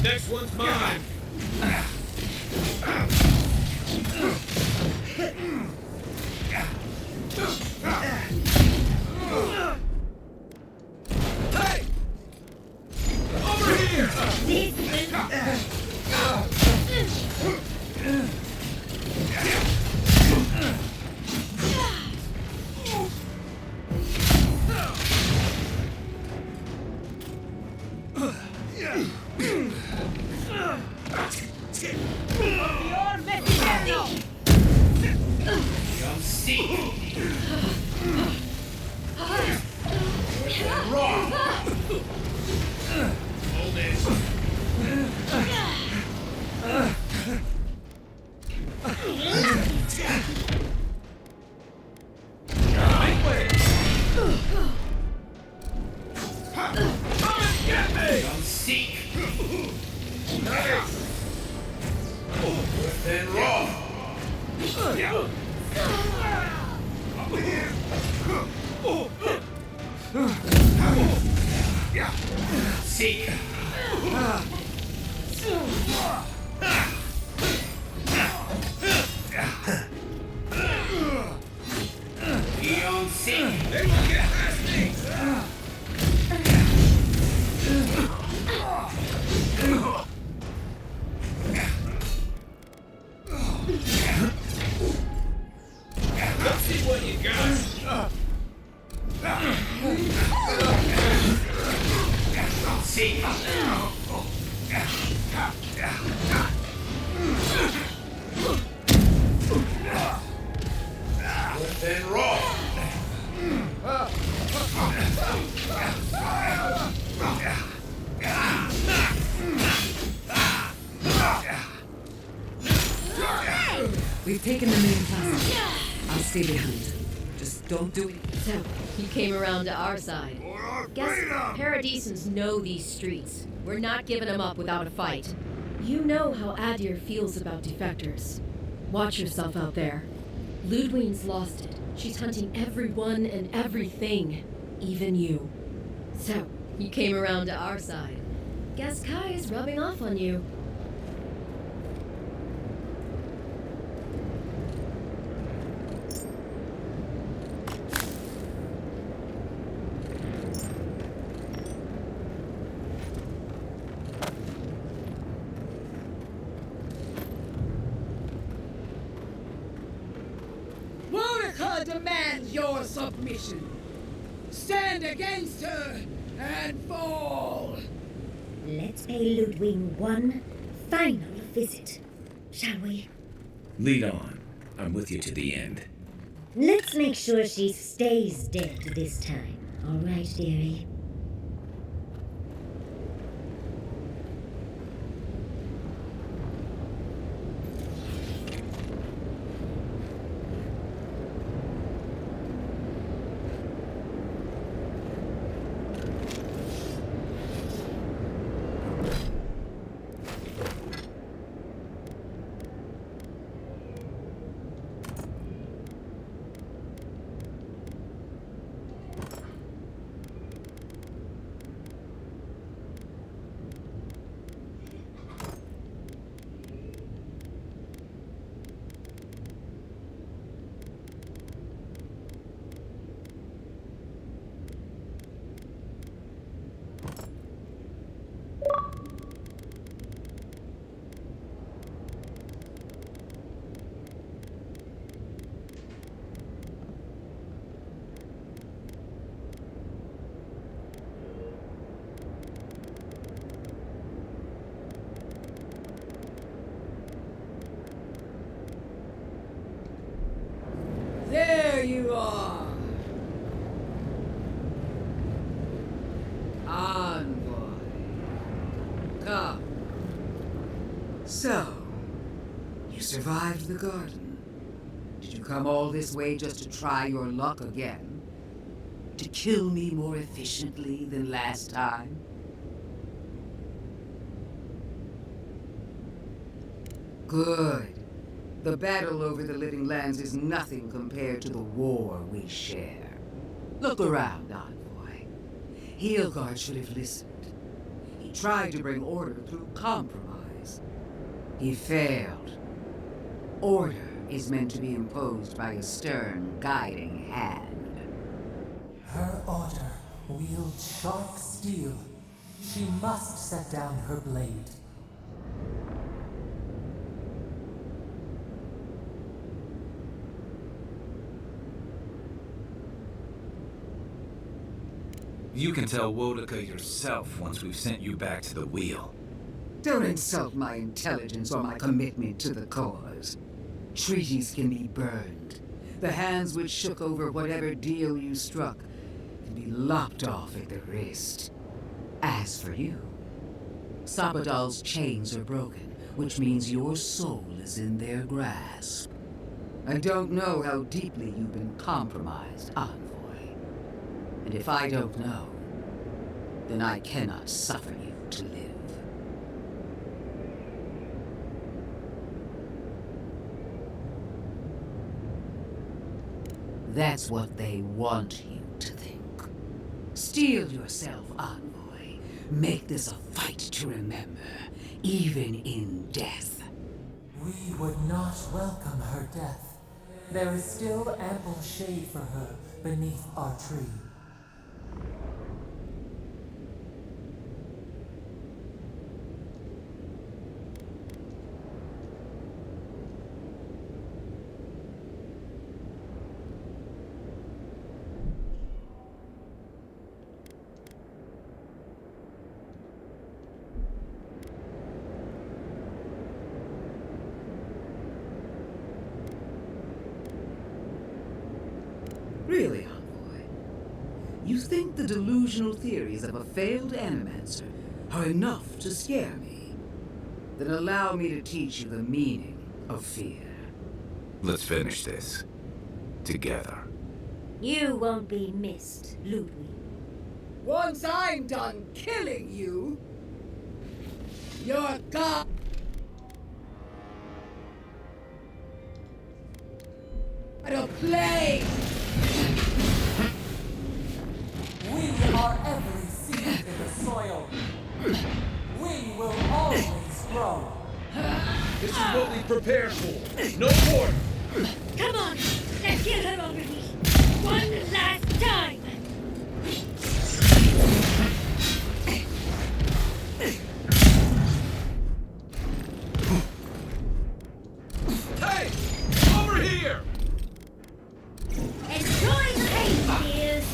Next one's mine. Hey! Over here! You're messing me! You'll see. Wrong. Hold it. Make way. Come and get me. You'll seek. Nice. Then wrong. Yeah. Up here. Seek. Beyond seek. They will get past me. Let's see what you got. See. Then roll. We've taken the main plaza. I'll stay behind. Just don't do it. So, you came around to our side. Guess Paradisans know these streets. We're not giving them up without a fight. You know how Adir feels about defectors. Watch yourself out there. Ludwine's lost it. She's hunting everyone and everything, even you. So, you came around to our side. Guess Kai is rubbing off on you. Monica demands your submission. Stand against her and fall. Let's pay Ludwig one final visit, shall we? Lead on. I'm with you to the end. Let's make sure she stays dead this time, all right, dearie? There you are. Envoy. Come. So, you survived the garden. Did you come all this way just to try your luck again? To kill me more efficiently than last time? Good. The battle over the Living Lands is nothing compared to the war we share. Look around, Envoy. Heelguard should have listened. He tried to bring order through compromise. He failed. Order is meant to be imposed by a stern, guiding hand. Her order wields sharp steel. She must set down her blade. You can tell Wodaka yourself once we've sent you back to the wheel. Don't insult my intelligence or my commitment to the cause. Treaties can be burned. The hands which shook over whatever deal you struck can be lopped off at the wrist. As for you, Sapodal's chains are broken, which means your soul is in their grasp. I don't know how deeply you've been compromised, Envoy. And if I don't know, then I cannot suffer you to live. That's what they want you to think. Steel yourself, Envoy. Make this a fight to remember, even in death. We would not welcome her death. There is still ample shade for her beneath our tree. Really, Envoy? You think the delusional theories of a failed animancer are enough to scare me? Then allow me to teach you the meaning of fear. Let's finish this. Together. You won't be missed, Ludwig. Once I'm done killing you, you're gone. To play! We are every seed in the soil. We will always grow. This is what we prepared for. No more. Come on, let's get her over me. One last time. Hey! Over here! Enjoy the pain, dears.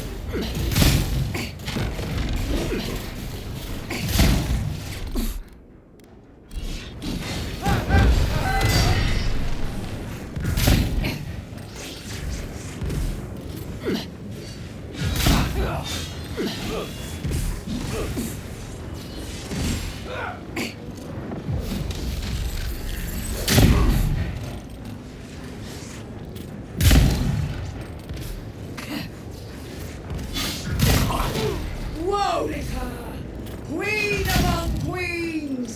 Wodaka! Queen among queens!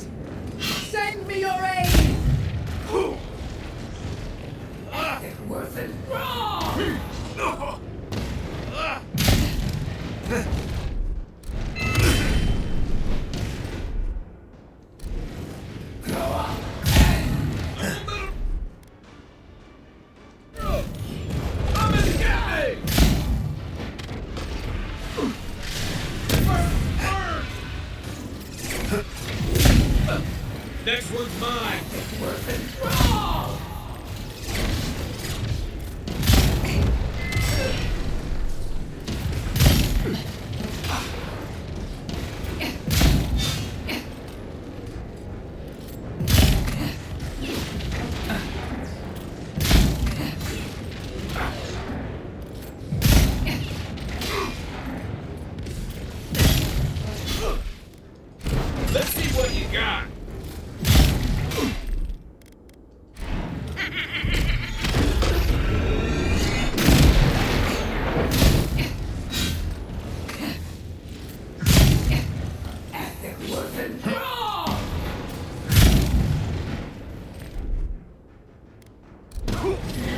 Send me your aid! Epic worth it. Next one's mine. Worth it.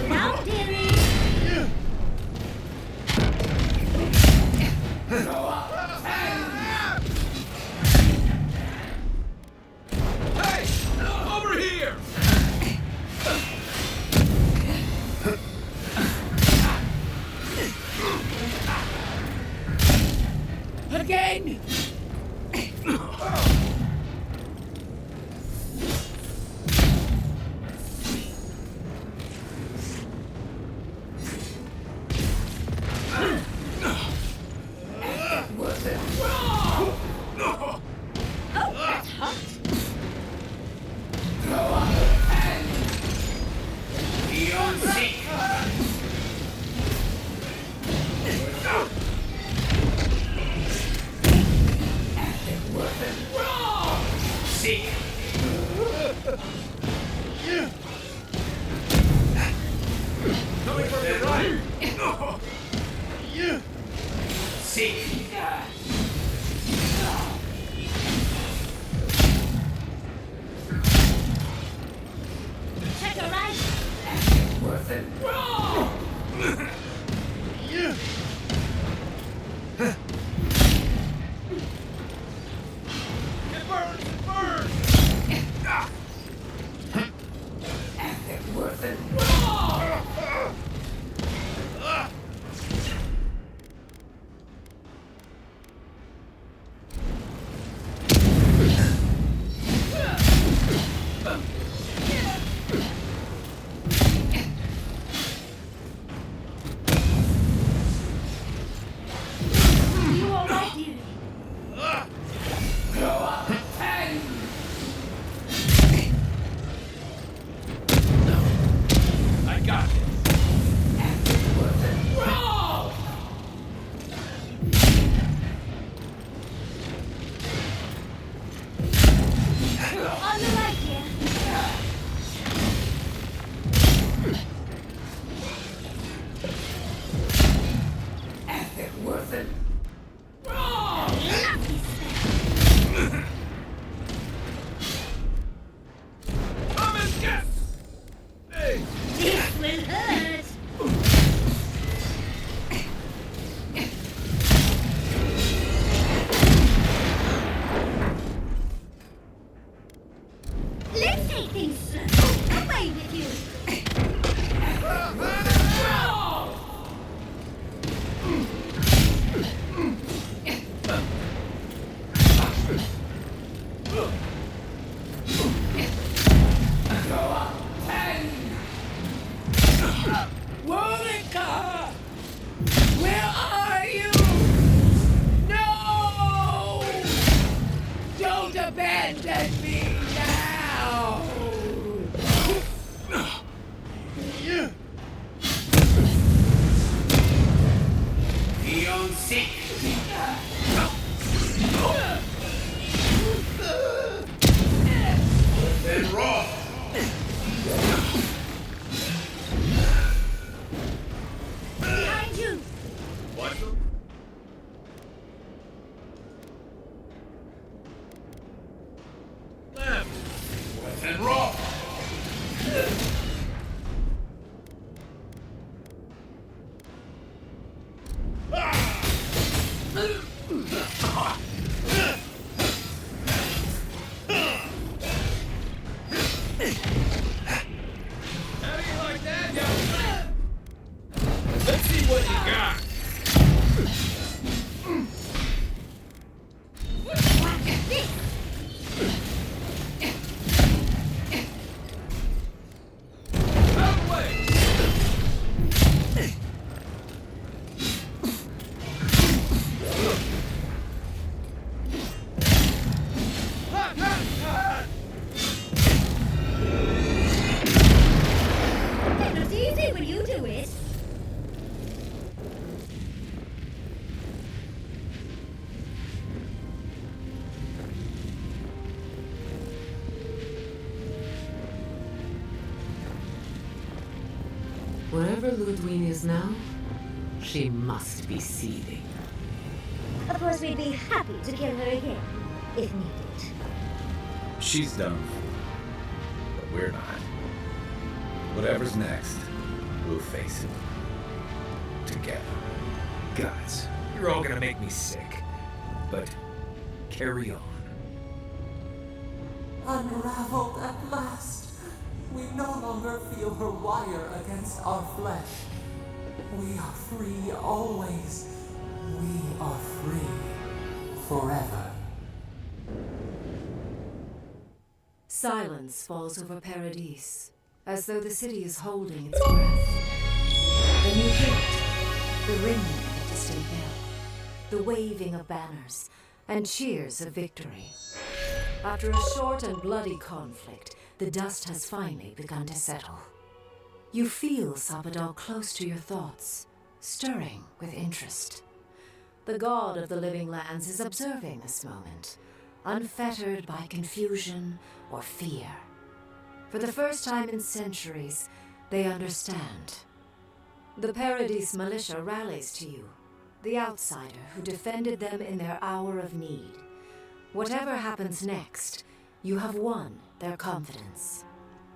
Now, dearie. Hey! Over here! Again! Oh, that's hot. Coming from your right! Check your right. It burns! It burns! You all right, dearie? I got it! On the right, dear. Come and get! Hey! This will hurt. Let's take things slow. Away with you. Monica! Where are you? No! Don't abandon me now! Then raw! Behind you. Watch them. Left. Wet and raw. How do you like that, yo? Let's see what you got. Out of the way. Hot, hot, hot. It's easy when you do it. Wherever Ludwig is now, She must be seething. Of course, we'd be happy to kill her again, if needed. She's done. But we're not. Whatever's next, we'll face it. Together. Guys, you're all gonna make me sick. But carry on. Unraveled at last. We no longer feel her wire against our flesh. We are free always. We are free forever. Silence falls over Paradis, as though the city is holding its breath. Then you hear it, the ringing of a distant bell, the waving of banners, and cheers of victory. After a short and bloody conflict, the dust has finally begun to settle. You feel Sabadal close to your thoughts, stirring with interest. The god of the living lands is observing this moment, unfettered by confusion or fear. For the first time in centuries, they understand. The Paradis militia rallies to you, the outsider who defended them in their hour of need. Whatever happens next, you have won their confidence.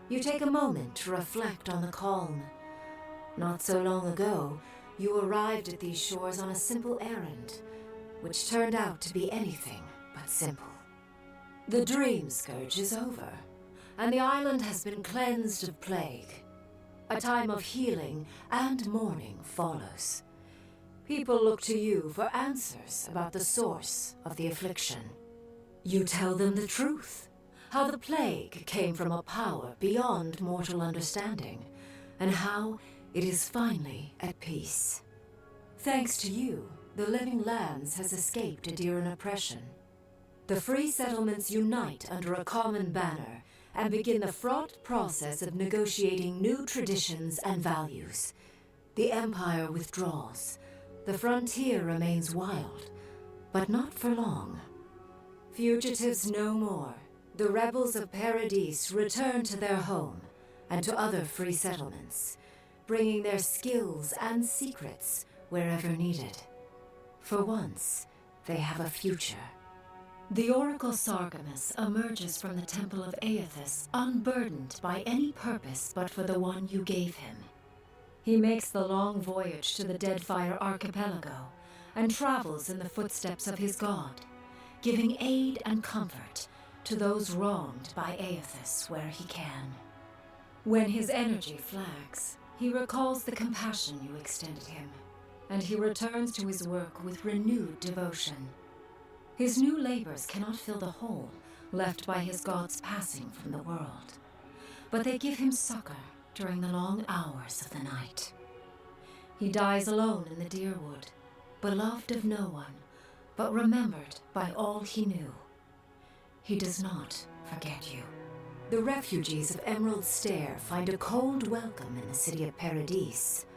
You take a moment to reflect on the calm. Not so long ago, you arrived at these shores on a simple errand, which turned out to be anything but simple. The dream scourge is over, and the island has been cleansed of plague. A time of healing and mourning follows. People look to you for answers about the source of the affliction. You tell them the truth, how the plague came from a power beyond mortal understanding, and how it is finally at peace. Thanks to you, the living lands has escaped Adiran oppression. The free settlements unite under a common banner and begin the fraught process of negotiating new traditions and values. The Empire withdraws. The frontier remains wild, but not for long. Fugitives no more. The rebels of Paradis return to their home and to other free settlements, bringing their skills and secrets wherever needed. For once, they have a future. The Oracle Sargamus emerges from the Temple of Aethys unburdened by any purpose but for the one you gave him. He makes the long voyage to the Deadfire Archipelago and travels in the footsteps of his god, giving aid and comfort to those wronged by Aethys where he can. When his energy flags, he recalls the compassion you extended him, and he returns to his work with renewed devotion. His new labors cannot fill the hole left by his god's passing from the world, but they give him succor during the long hours of the night. He dies alone in the Deerwood, beloved of no one, but remembered by all he knew. He does not forget you. The refugees of Emerald Stair find a cold welcome in the city of Paradis.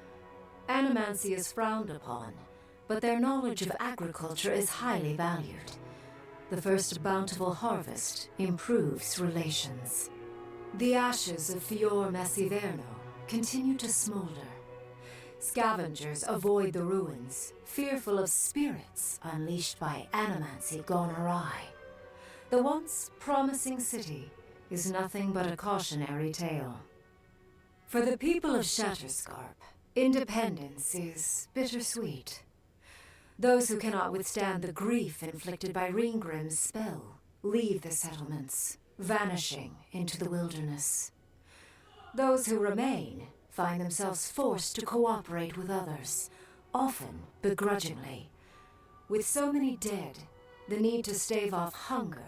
Animancy is frowned upon, but their knowledge of agriculture is highly valued. The first bountiful harvest improves relations. The ashes of Fior Massiverno continue to smolder. Scavengers avoid the ruins, fearful of spirits unleashed by animancy gone awry. The once promising city is nothing but a cautionary tale. For the people of Shatterscarp, independence is bittersweet. Those who cannot withstand the grief inflicted by Ringgrim's spell leave the settlements, vanishing into the wilderness. Those who remain find themselves forced to cooperate with others, often begrudgingly. With so many dead, the need to stave off hunger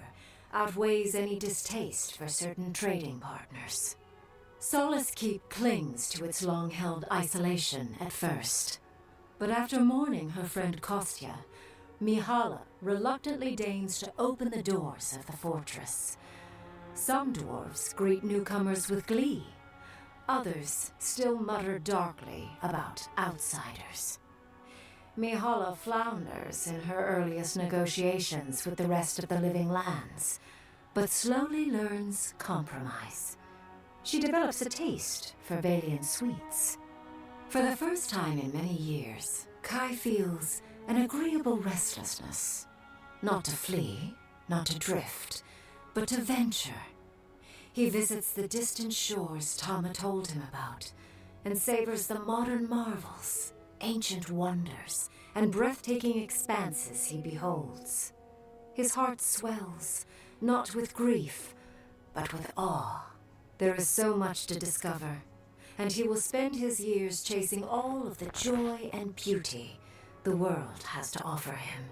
outweighs any distaste for certain trading partners. Solace Keep clings to its long-held isolation at first. But after mourning her friend Kostya, Mihala reluctantly deigns to open the doors of the fortress. Some dwarves greet newcomers with glee. Others still mutter darkly about outsiders. Mihala flounders in her earliest negotiations with the rest of the living lands, but slowly learns compromise. She develops a taste for Valian sweets. For the first time in many years, Kai feels an agreeable restlessness. Not to flee, not to drift, but to venture. He visits the distant shores Tama told him about, and savors the modern marvels, ancient wonders, and breathtaking expanses he beholds. His heart swells, not with grief, but with awe. There is so much to discover, and he will spend his years chasing all of the joy and beauty the world has to offer him.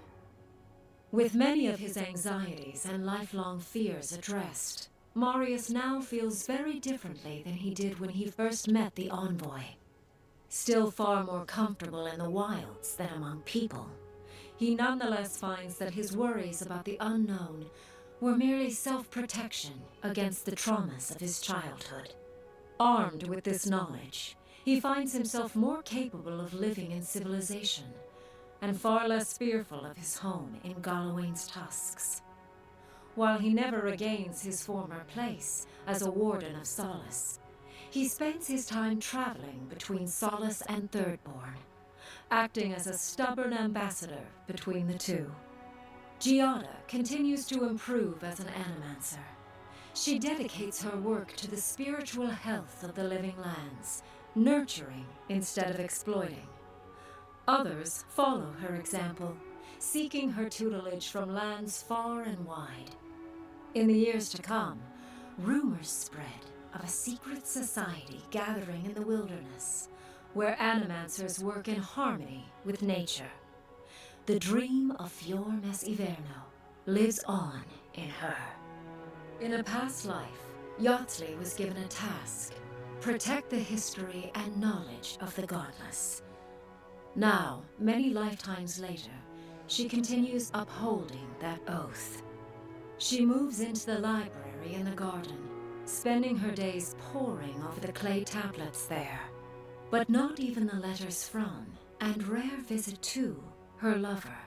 With many of his anxieties and lifelong fears addressed, Marius now feels very differently than he did when he first met the envoy. Still far more comfortable in the wilds than among people, he nonetheless finds that his worries about the unknown were merely self-protection against the traumas of his childhood. Armed with this knowledge, he finds himself more capable of living in civilization, and far less fearful of his home in Galawain's tusks. While he never regains his former place as a warden of Solace, he spends his time traveling between Solace and Thirdborn, acting as a stubborn ambassador between the two. Giada continues to improve as an animancer. She dedicates her work to the spiritual health of the living lands, nurturing instead of exploiting. Others follow her example, seeking her tutelage from lands far and wide. In the years to come, rumors spread of a secret society gathering in the wilderness, where animancers work in harmony with nature. The dream of Fior Mes Iverno lives on in her. In a past life, Yotli was given a task: protect the history and knowledge of the godless. Now, many lifetimes later, she continues upholding that oath. She moves into the library in the garden, spending her days poring over the clay tablets there. But not even the letters from, and rare visit to, her lover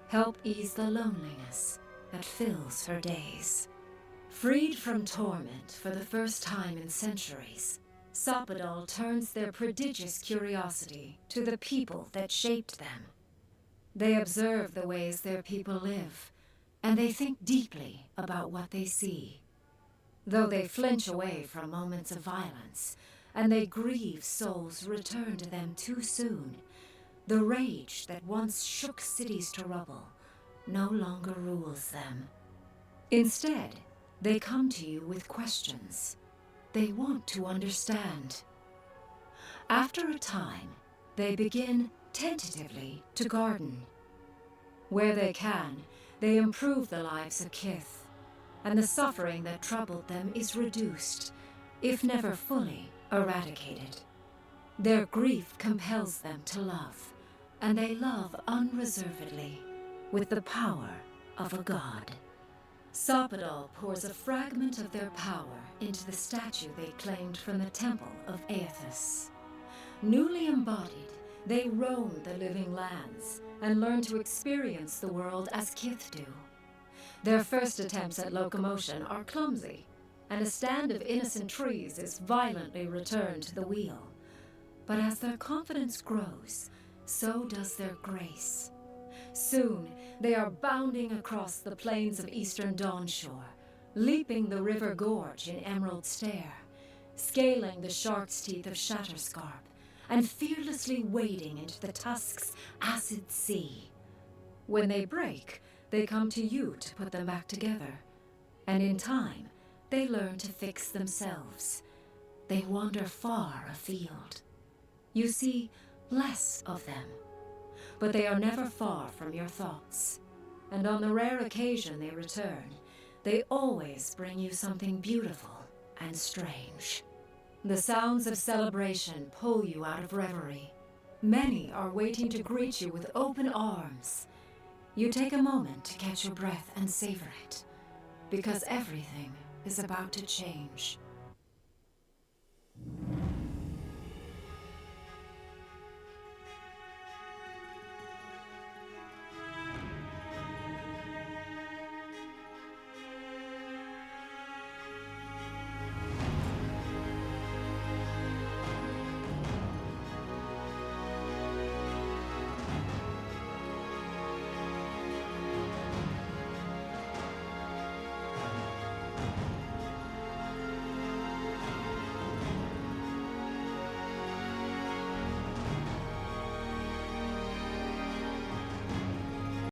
help ease the loneliness that fills her days. Freed from torment for the first time in centuries, Sopadol turns their prodigious curiosity to the people that shaped them. They observe the ways their people live, and they think deeply about what they see. Though they flinch away from moments of violence, and they grieve souls returned to them too soon, the rage that once shook cities to rubble no longer rules them. Instead, they come to you with questions. They want to understand. After a time, they begin tentatively to garden. Where they can, they improve the lives of Kith, and the suffering that troubled them is reduced, if never fully eradicated. Their grief compels them to love, and they love unreservedly, with the power of a god. Sopadol pours a fragment of their power into the statue they claimed from the temple of Aethys. Newly embodied, they roam the living lands and learn to experience the world as Kith do. Their first attempts at locomotion are clumsy, and a stand of innocent trees is violently returned to the wheel. But as their confidence grows, so does their grace. Soon, they are bounding across the plains of eastern Dawnshore, leaping the river gorge in Emerald Stair, scaling the shark's teeth of Shatterscarp, and fearlessly wading into the Tusk's acid sea. When they break, they come to you to put them back together, and in time, they learn to fix themselves. They wander far afield. You see less of them, but they are never far from your thoughts, and on the rare occasion they return, they always bring you something beautiful and strange. The sounds of celebration pull you out of reverie. Many are waiting to greet you with open arms. You take a moment to catch your breath and savor it, because everything is about to change.